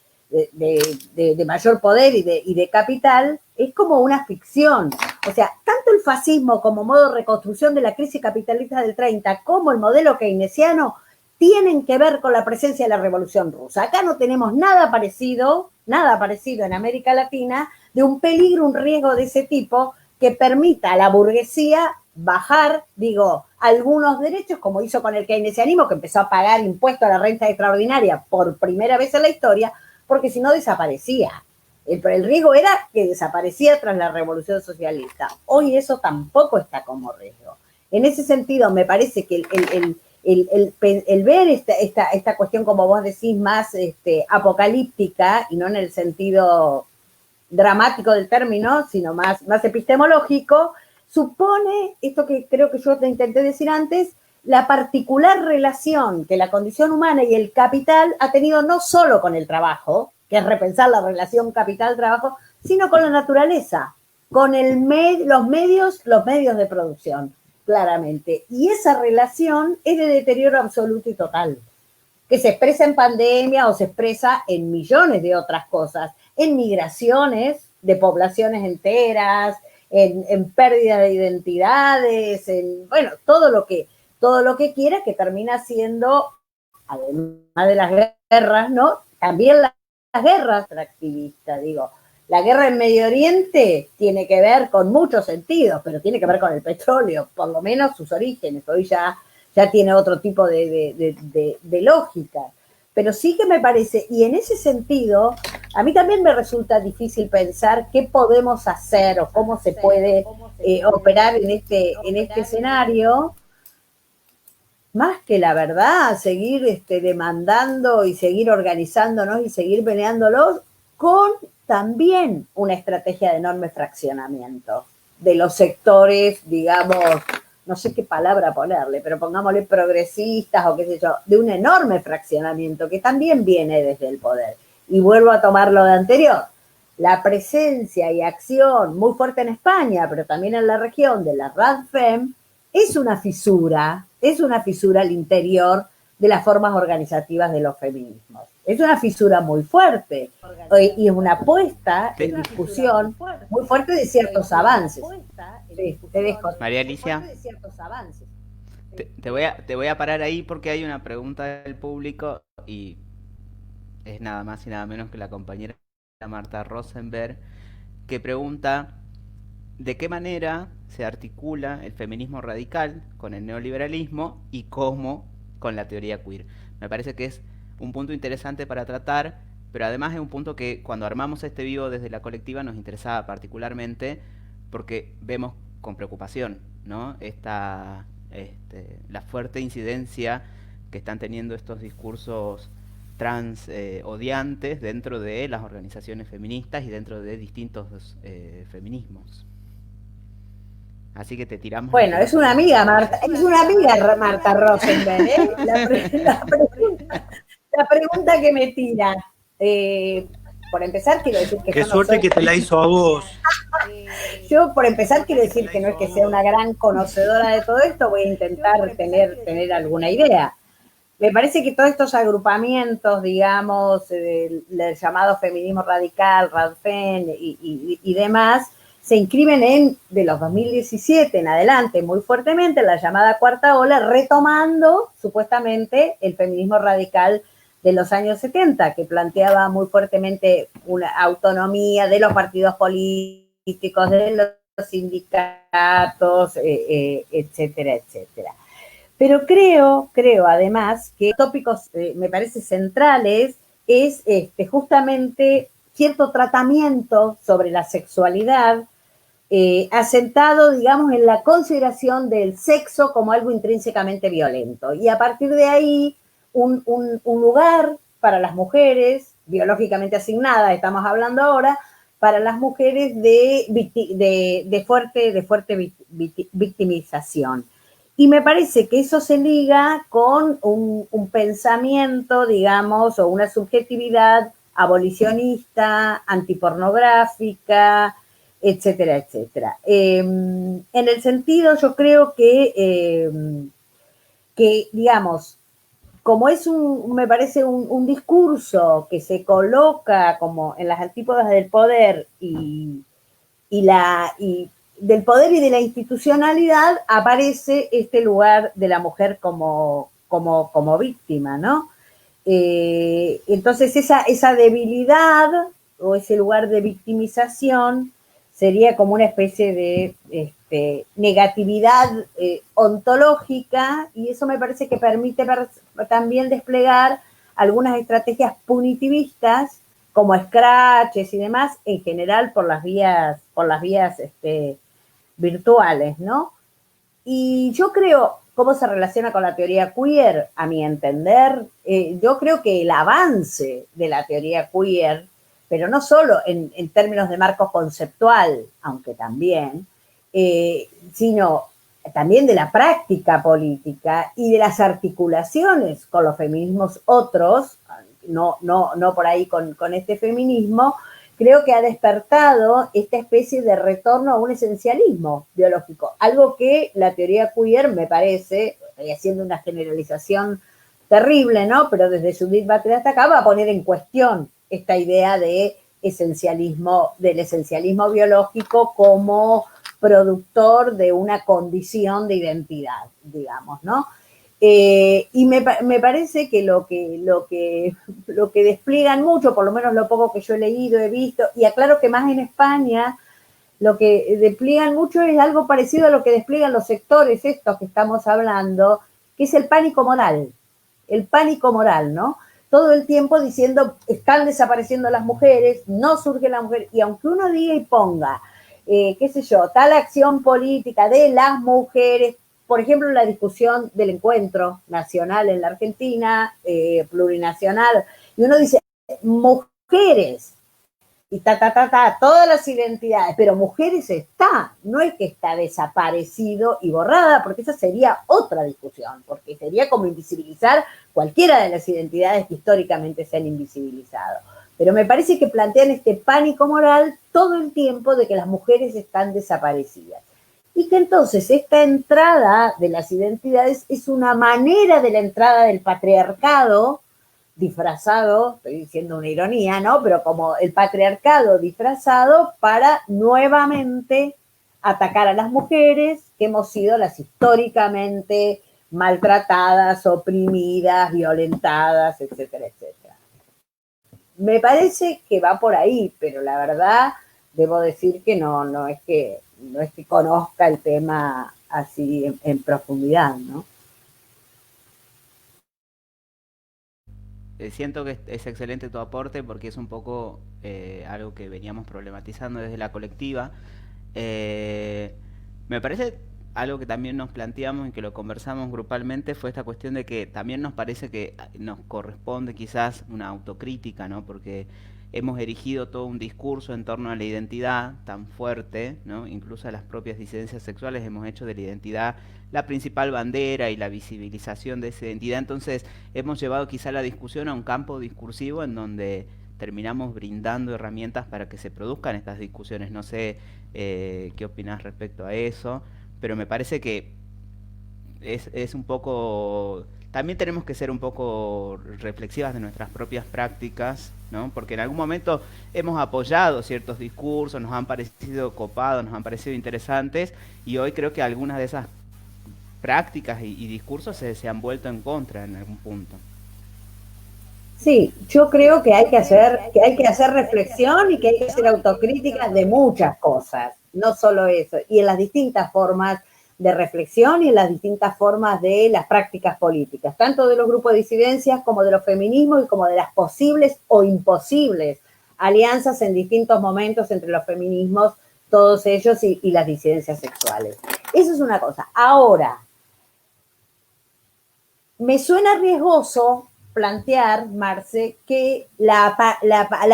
mayor poder y de capital, es como una ficción. O sea, tanto el fascismo como modo de reconstrucción de la crisis capitalista del 30, como el modelo keynesiano, tienen que ver con la presencia de la Revolución Rusa. Acá no tenemos nada parecido en América Latina de un peligro, un riesgo de ese tipo que permita a la burguesía bajar, algunos derechos, como hizo con el keynesianismo, que empezó a pagar impuestos a la renta extraordinaria por primera vez en la historia, porque si no desaparecía. El riesgo era que desaparecía tras la Revolución Socialista. Hoy eso tampoco está como riesgo. En ese sentido, me parece que el ver esta cuestión, como vos decís, más apocalíptica, y no en el sentido dramático del término, sino más epistemológico, supone, esto que creo que yo te intenté decir antes, la particular relación que la condición humana y el capital ha tenido no solo con el trabajo, que es repensar la relación capital-trabajo, sino con la naturaleza, con los medios de producción, claramente. Y esa relación es de deterioro absoluto y total, que se expresa en pandemia o se expresa en millones de otras cosas, en migraciones de poblaciones enteras, en pérdida de identidades, todo lo que quiera, que termina siendo, además de las guerras, ¿no? También las guerras extractivistas, La guerra en Medio Oriente tiene que ver con muchos sentidos, pero tiene que ver con el petróleo, por lo menos sus orígenes. Hoy ya tiene otro tipo de lógica. Pero sí que me parece, y en ese sentido, a mí también me resulta difícil pensar qué podemos hacer o cómo se puede operar en este escenario, más que la verdad, seguir demandando y seguir organizándonos y seguir peleándolos con también una estrategia de enorme fraccionamiento de los sectores, no sé qué palabra ponerle, pero pongámosle progresistas o qué sé yo, de un enorme fraccionamiento que también viene desde el poder. Y vuelvo a tomar lo de anterior. La presencia y acción muy fuerte en España, pero también en la región de la RADFEM, es una fisura al interior de las formas organizativas de los feminismos. Es una fisura muy fuerte y es una puesta en discusión muy fuerte de ciertos avances. Sí, te dejo. María Alicia, te voy a parar ahí porque hay una pregunta del público y es nada más y nada menos que la compañera Marta Rosenberg, que pregunta de qué manera se articula el feminismo radical con el neoliberalismo y cómo con la teoría queer. Me parece que es un punto interesante para tratar, pero además es un punto que cuando armamos este vivo desde la colectiva nos interesaba particularmente porque vemos con preocupación, ¿no? La fuerte incidencia que están teniendo estos discursos trans odiantes dentro de las organizaciones feministas y dentro de distintos feminismos. Así que te tiramos. Bueno, es una amiga, Marta Rosenberg, ¿eh? La pregunta que me tira. Por empezar, quiero decir que qué suerte que te la hizo a vos. Yo, por empezar, quiero decir que no es que sea una gran conocedora de todo esto, voy a intentar tener alguna idea. Me parece que todos estos agrupamientos, del llamado feminismo radical, RADFEM y demás, se inscriben de los 2017 en adelante muy fuertemente en la llamada cuarta ola, retomando supuestamente el feminismo radical de los años 70, que planteaba muy fuertemente una autonomía de los partidos políticos, de los sindicatos, etcétera, etcétera. Pero creo además que tópicos me parece centrales es justamente cierto tratamiento sobre la sexualidad asentado, en la consideración del sexo como algo intrínsecamente violento. Y a partir de ahí, un lugar para las mujeres, biológicamente asignadas, estamos hablando ahora, para las mujeres de fuerte victimización. Y me parece que eso se liga con un pensamiento, o una subjetividad abolicionista, antipornográfica, etcétera, etcétera. En el sentido, yo creo que como es me parece un discurso que se coloca como en las antípodas del poder y del poder y de la institucionalidad, aparece este lugar de la mujer como como víctima, ¿no? Entonces esa debilidad o ese lugar de victimización sería como una especie de negatividad ontológica, y eso me parece que permite también desplegar algunas estrategias punitivistas como scratches y demás, en general por las vías virtuales, ¿no? Y yo creo, ¿cómo se relaciona con la teoría queer? A mi entender, yo creo que el avance de la teoría queer, pero no solo en términos de marco conceptual, aunque también, sino también de la práctica política y de las articulaciones con los feminismos otros, no por ahí con este feminismo, creo que ha despertado esta especie de retorno a un esencialismo biológico, algo que la teoría queer, me parece, estoy haciendo una generalización terrible, ¿no? Pero desde Judith Butler hasta acá va a poner en cuestión esta idea de esencialismo, del esencialismo biológico como productor de una condición de identidad, digamos, ¿no? Y me parece que lo que despliegan mucho, por lo menos lo poco que yo he leído, he visto, y aclaro que más en España, lo que despliegan mucho es algo parecido a lo que despliegan los sectores estos que estamos hablando, que es el pánico moral, ¿no? Todo el tiempo diciendo, están desapareciendo las mujeres, no surge la mujer, y aunque uno diga y ponga, qué sé yo, tal acción política de las mujeres, por ejemplo, la discusión del encuentro nacional en la Argentina, plurinacional, y uno dice, mujeres, y todas las identidades, pero mujeres está, no es que está desaparecido y borrada, porque esa sería otra discusión, porque sería como invisibilizar cualquiera de las identidades que históricamente se han invisibilizado. Pero me parece que plantean este pánico moral todo el tiempo de que las mujeres están desaparecidas. Y que entonces esta entrada de las identidades es una manera de la entrada del patriarcado disfrazado, estoy diciendo una ironía, ¿no? Pero como el patriarcado disfrazado para nuevamente atacar a las mujeres que hemos sido las históricamente maltratadas, oprimidas, violentadas, etcétera, etcétera. Me parece que va por ahí, pero la verdad debo decir que no es que conozca el tema así en profundidad, ¿no? Siento que es excelente tu aporte porque es un poco algo que veníamos problematizando desde la colectiva. Eh, Me parece algo que también nos planteamos y que lo conversamos grupalmente fue esta cuestión de que también nos parece que nos corresponde quizás una autocrítica, ¿no? Porque hemos erigido todo un discurso en torno a la identidad tan fuerte, ¿no? Incluso a las propias disidencias sexuales hemos hecho de la identidad la principal bandera y la visibilización de esa identidad. Entonces hemos llevado quizá la discusión a un campo discursivo en donde terminamos brindando herramientas para que se produzcan estas discusiones. No sé qué opinás respecto a eso, pero me parece que es un poco... También tenemos que ser un poco reflexivas de nuestras propias prácticas, ¿no? Porque en algún momento hemos apoyado ciertos discursos, nos han parecido copados, nos han parecido interesantes, y hoy creo que algunas de esas prácticas y discursos se han vuelto en contra en algún punto. Sí, yo creo que hay que hacer reflexión y que hay que hacer autocrítica de muchas cosas, no solo eso, y en las distintas formas de reflexión y en las distintas formas de las prácticas políticas, tanto de los grupos de disidencias como de los feminismos y como de las posibles o imposibles alianzas en distintos momentos entre los feminismos, todos ellos y las disidencias sexuales. Eso es una cosa. Ahora, me suena riesgoso plantear, Marce, que la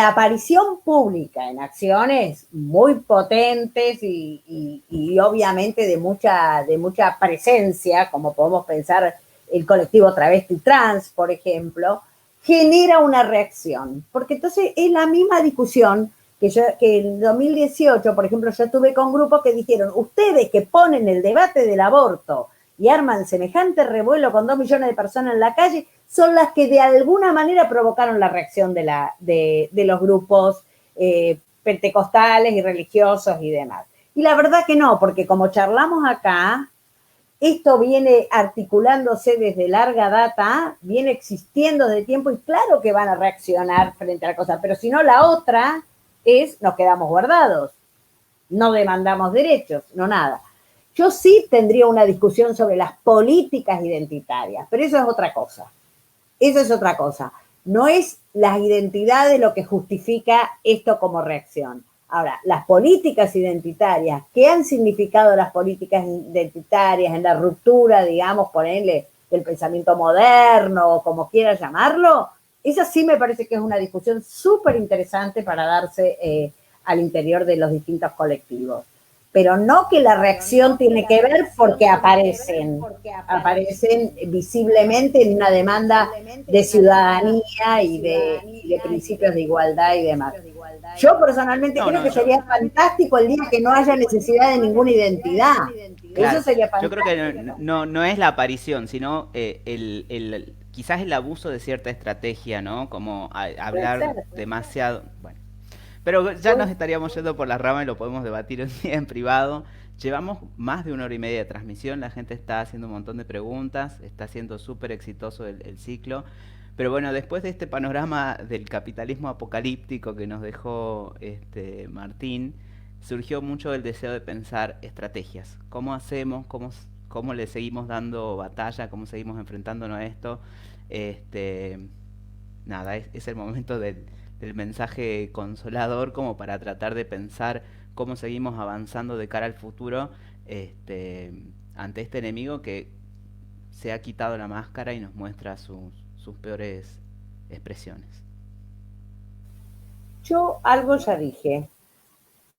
aparición pública en acciones muy potentes y obviamente de mucha presencia, como podemos pensar el colectivo travesti trans, por ejemplo, genera una reacción. Porque entonces es la misma discusión que en 2018, por ejemplo, yo estuve con grupos que dijeron, ustedes que ponen el debate del aborto y arman semejante revuelo con 2 millones de personas en la calle, son las que de alguna manera provocaron la reacción de los grupos pentecostales y religiosos y demás. Y la verdad que no, porque como charlamos acá, esto viene articulándose desde larga data, viene existiendo desde tiempo y claro que van a reaccionar frente a la cosa, pero si no la otra es nos quedamos guardados, no demandamos derechos, no nada. Yo sí tendría una discusión sobre las políticas identitarias, pero eso es otra cosa. Eso es otra cosa. No es las identidades lo que justifica esto como reacción. Ahora, las políticas identitarias, ¿qué han significado las políticas identitarias en la ruptura, digamos, ponerle del pensamiento moderno o como quiera llamarlo? Esa sí me parece que es una discusión súper interesante para darse al interior de los distintos colectivos. Pero no que la reacción tiene que ver porque aparecen visiblemente en una demanda de ciudadanía y de principios de igualdad y demás. Yo personalmente creo que sería fantástico el día que no haya necesidad de ninguna identidad. Claro, Eso sería yo creo que fantástico. no es la aparición, sino quizás el abuso de cierta estrategia, ¿no? Como Puede hablar ser. demasiado. Bueno, pero ya nos estaríamos yendo por las ramas y lo podemos debatir un día en privado. Llevamos más de 1 hora y media de transmisión, la gente está haciendo un montón de preguntas, está siendo súper exitoso el ciclo. Pero bueno, después de este panorama del capitalismo apocalíptico que nos dejó Martín, surgió mucho el deseo de pensar estrategias. ¿Cómo hacemos? ¿Cómo le seguimos dando batalla? ¿Cómo seguimos enfrentándonos a esto? Este, nada, es el momento del mensaje consolador como para tratar de pensar cómo seguimos avanzando de cara al futuro este, ante este enemigo que se ha quitado la máscara y nos muestra sus peores expresiones. Yo algo ya dije,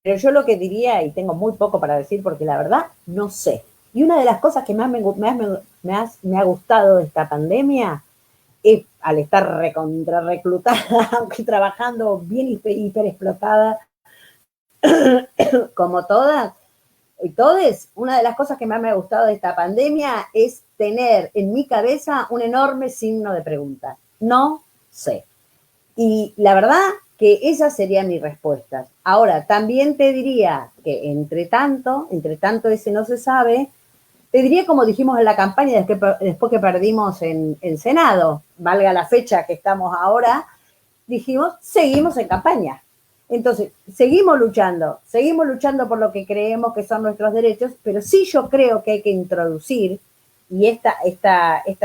pero yo lo que diría, y tengo muy poco para decir porque la verdad no sé. Y una de las cosas que más me ha gustado de esta pandemia es, al estar recontra reclutada, aunque trabajando bien hiper explotada, como todas, y todos, una de las cosas que más me ha gustado de esta pandemia es tener en mi cabeza un enorme signo de pregunta. No sé. Y la verdad que esa sería mi respuesta. Ahora, también te diría que entre tanto ese no se sabe, te diría como dijimos en la campaña después que perdimos en Senado, valga la fecha que estamos ahora, dijimos, seguimos en campaña. Entonces, seguimos luchando por lo que creemos que son nuestros derechos, pero sí yo creo que hay que introducir, y esta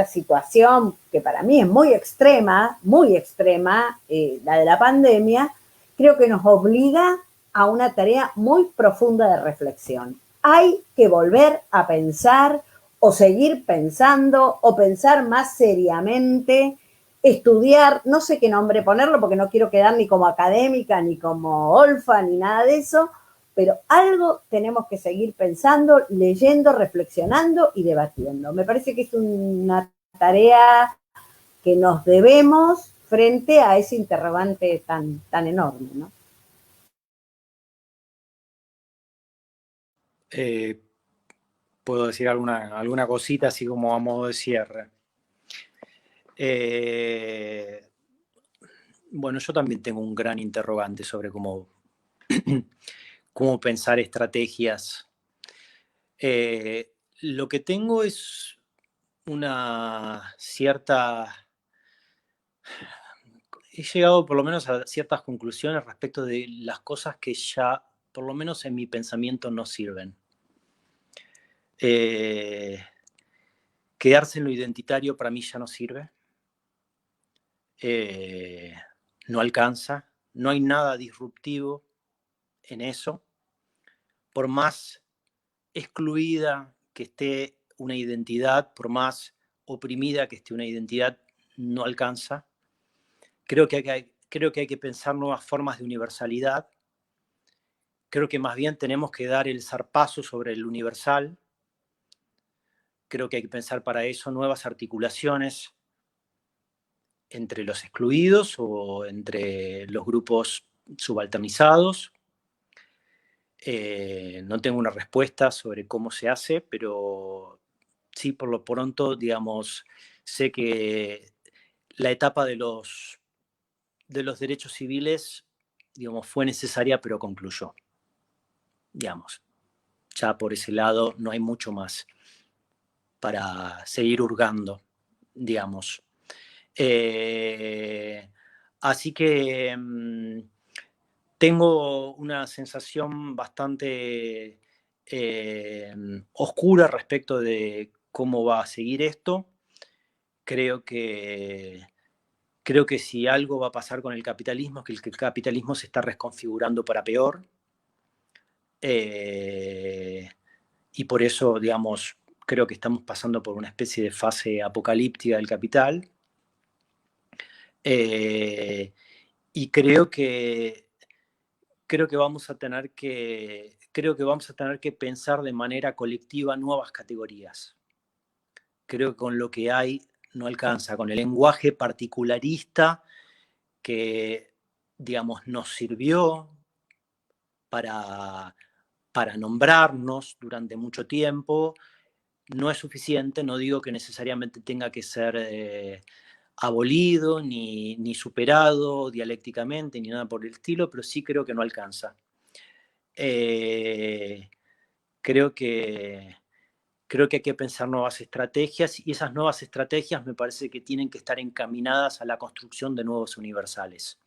situación que para mí es muy extrema, la de la pandemia, creo que nos obliga a una tarea muy profunda de reflexión. Hay que volver a pensar o seguir pensando o pensar más seriamente, estudiar, no sé qué nombre ponerlo porque no quiero quedar ni como académica, ni como olfa, ni nada de eso, pero algo tenemos que seguir pensando, leyendo, reflexionando y debatiendo. Me parece que es una tarea que nos debemos frente a ese interrogante tan enorme, ¿no? Puedo decir alguna cosita así como a modo de cierre. Bueno, yo también tengo un gran interrogante sobre cómo pensar estrategias. Lo que tengo es una cierta... He llegado por lo menos a ciertas conclusiones respecto de las cosas que ya, por lo menos en mi pensamiento, no sirven. Quedarse en lo identitario para mí ya no sirve. No alcanza. No hay nada disruptivo en eso. Por más excluida que esté una identidad, por más oprimida que esté una identidad, no alcanza. Creo que hay que pensar nuevas formas de universalidad. Creo que más bien tenemos que dar el zarpazo sobre el universal. Creo que hay que pensar para eso nuevas articulaciones entre los excluidos o entre los grupos subalternizados. No tengo una respuesta sobre cómo se hace, pero sí, por lo pronto, digamos, sé que la etapa de los derechos civiles, digamos, fue necesaria, pero concluyó. Digamos, ya por ese lado no hay mucho más. para seguir hurgando, digamos. Así que tengo una sensación bastante oscura respecto de cómo va a seguir esto. Creo que si algo va a pasar con el capitalismo es que el capitalismo se está reconfigurando para peor. Y por eso, digamos, creo que estamos pasando por una especie de fase apocalíptica del capital. Y creo que vamos a tener que pensar de manera colectiva nuevas categorías. Creo que con lo que hay no alcanza, con el lenguaje particularista que, digamos, nos sirvió para nombrarnos durante mucho tiempo, no es suficiente. No digo que necesariamente tenga que ser abolido, ni superado dialécticamente, ni nada por el estilo, pero sí creo que no alcanza. Creo que hay que pensar nuevas estrategias, y esas nuevas estrategias me parece que tienen que estar encaminadas a la construcción de nuevos universales.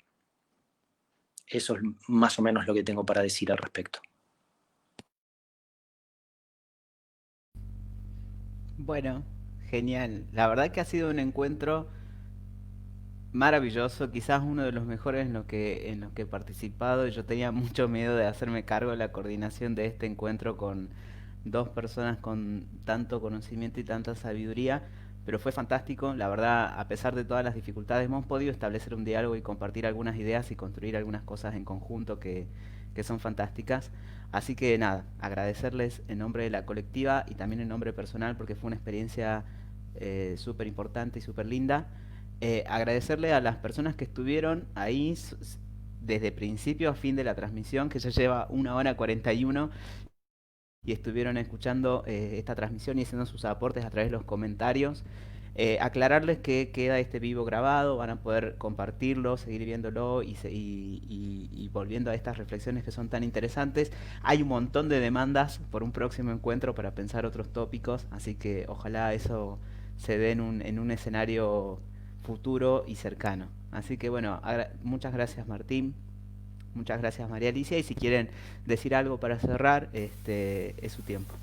Eso es más o menos lo que tengo para decir al respecto. Bueno, genial. La verdad que ha sido un encuentro maravilloso, quizás uno de los mejores en los que he participado. Yo tenía mucho miedo de hacerme cargo de la coordinación de este encuentro con dos personas con tanto conocimiento y tanta sabiduría, pero fue fantástico. La verdad, a pesar de todas las dificultades, hemos podido establecer un diálogo y compartir algunas ideas y construir algunas cosas en conjunto que son fantásticas. Así que nada, agradecerles en nombre de la colectiva y también en nombre personal, porque fue una experiencia súper importante y súper linda. Agradecerle a las personas que estuvieron ahí desde principio a fin de la transmisión, que ya lleva 1 hora 41, y estuvieron escuchando esta transmisión y haciendo sus aportes a través de los comentarios. Aclararles que queda este vivo grabado, van a poder compartirlo, seguir viéndolo y volviendo a estas reflexiones que son tan interesantes. Hay un montón de demandas por un próximo encuentro para pensar otros tópicos, así que ojalá eso se dé en un escenario futuro y cercano. Así que bueno, muchas gracias Martín, muchas gracias María Alicia, y si quieren decir algo para cerrar, es su tiempo.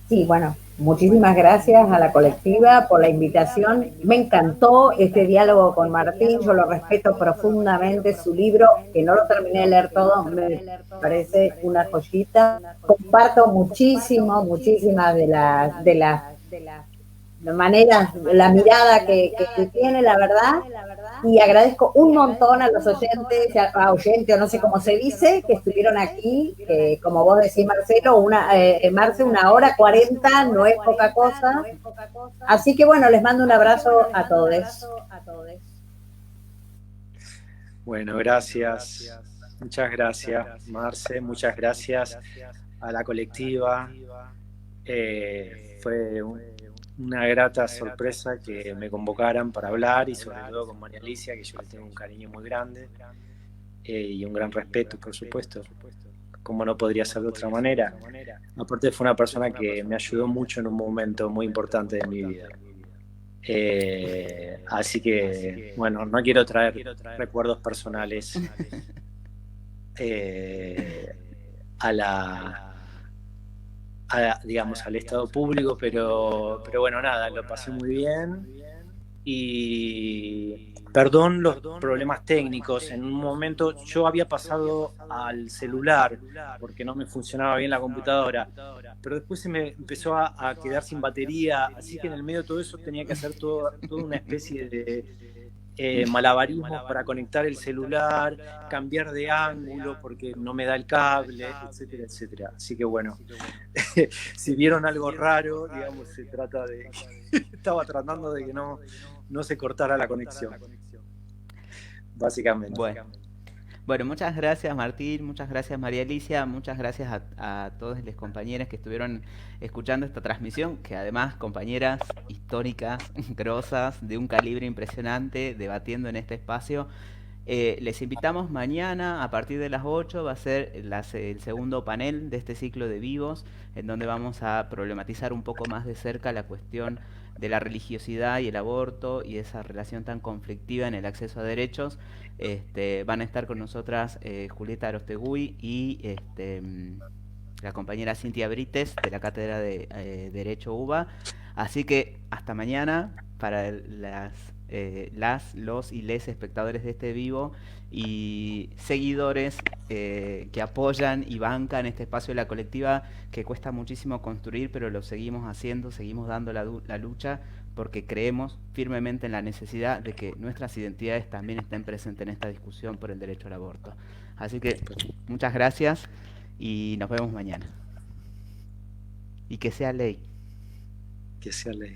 Sí, bueno, muchísimas gracias a la colectiva por la invitación. Me encantó este diálogo con Martín, yo lo respeto profundamente. Su libro, que no lo terminé de leer todo, me parece una joyita. Comparto muchísimas de las maneras, la mirada que tiene, la verdad, y agradezco un montón a los oyentes, o no sé cómo se dice, que estuvieron aquí, que como vos decís, Marcelo, Marce, 1 hora 40 no es poca cosa. Así que bueno, les mando un abrazo a todos. Bueno, gracias. Muchas gracias, Marce. Muchas gracias a la colectiva. Fue una grata sorpresa que me convocaran para hablar, y sobre todo con María Alicia, que yo le tengo un cariño muy grande y un gran respeto, por supuesto, como no podría ser de otra manera. Aparte, fue una persona que me ayudó mucho en un momento muy importante de mi vida. Así que, bueno, no quiero traer recuerdos personales digamos, al estado público, pero bueno, nada, lo pasé muy bien. Y perdón los problemas técnicos. En un momento yo había pasado al celular porque no me funcionaba bien la computadora, pero después se me empezó a quedar sin batería, así que en el medio de todo eso tenía que hacer toda una especie de malabarismos para conectar el celular, cambiar de ángulo porque no me da el cable, etcétera, etcétera. Así que bueno, si vieron algo raro, digamos, se trata de estaba tratando de que no se cortara la conexión, básicamente. Bueno, muchas gracias Martín, muchas gracias María Alicia, muchas gracias a todos los compañeros que estuvieron escuchando esta transmisión, que además compañeras históricas, grosas, de un calibre impresionante, debatiendo en este espacio. Les invitamos mañana a partir de las 8, va a ser el segundo panel de este ciclo de vivos, en donde vamos a problematizar un poco más de cerca la cuestión de la religiosidad y el aborto y esa relación tan conflictiva en el acceso a derechos. Van a estar con nosotras Julieta Arostegui y la compañera Cintia Brites de la Cátedra de Derecho UBA. Así que hasta mañana para los y les espectadores de este vivo y seguidores que apoyan y bancan este espacio de la colectiva que cuesta muchísimo construir, pero lo seguimos haciendo, seguimos dando la lucha porque creemos firmemente en la necesidad de que nuestras identidades también estén presentes en esta discusión por el derecho al aborto. Así que muchas gracias y nos vemos mañana. Y que sea ley. Que sea ley.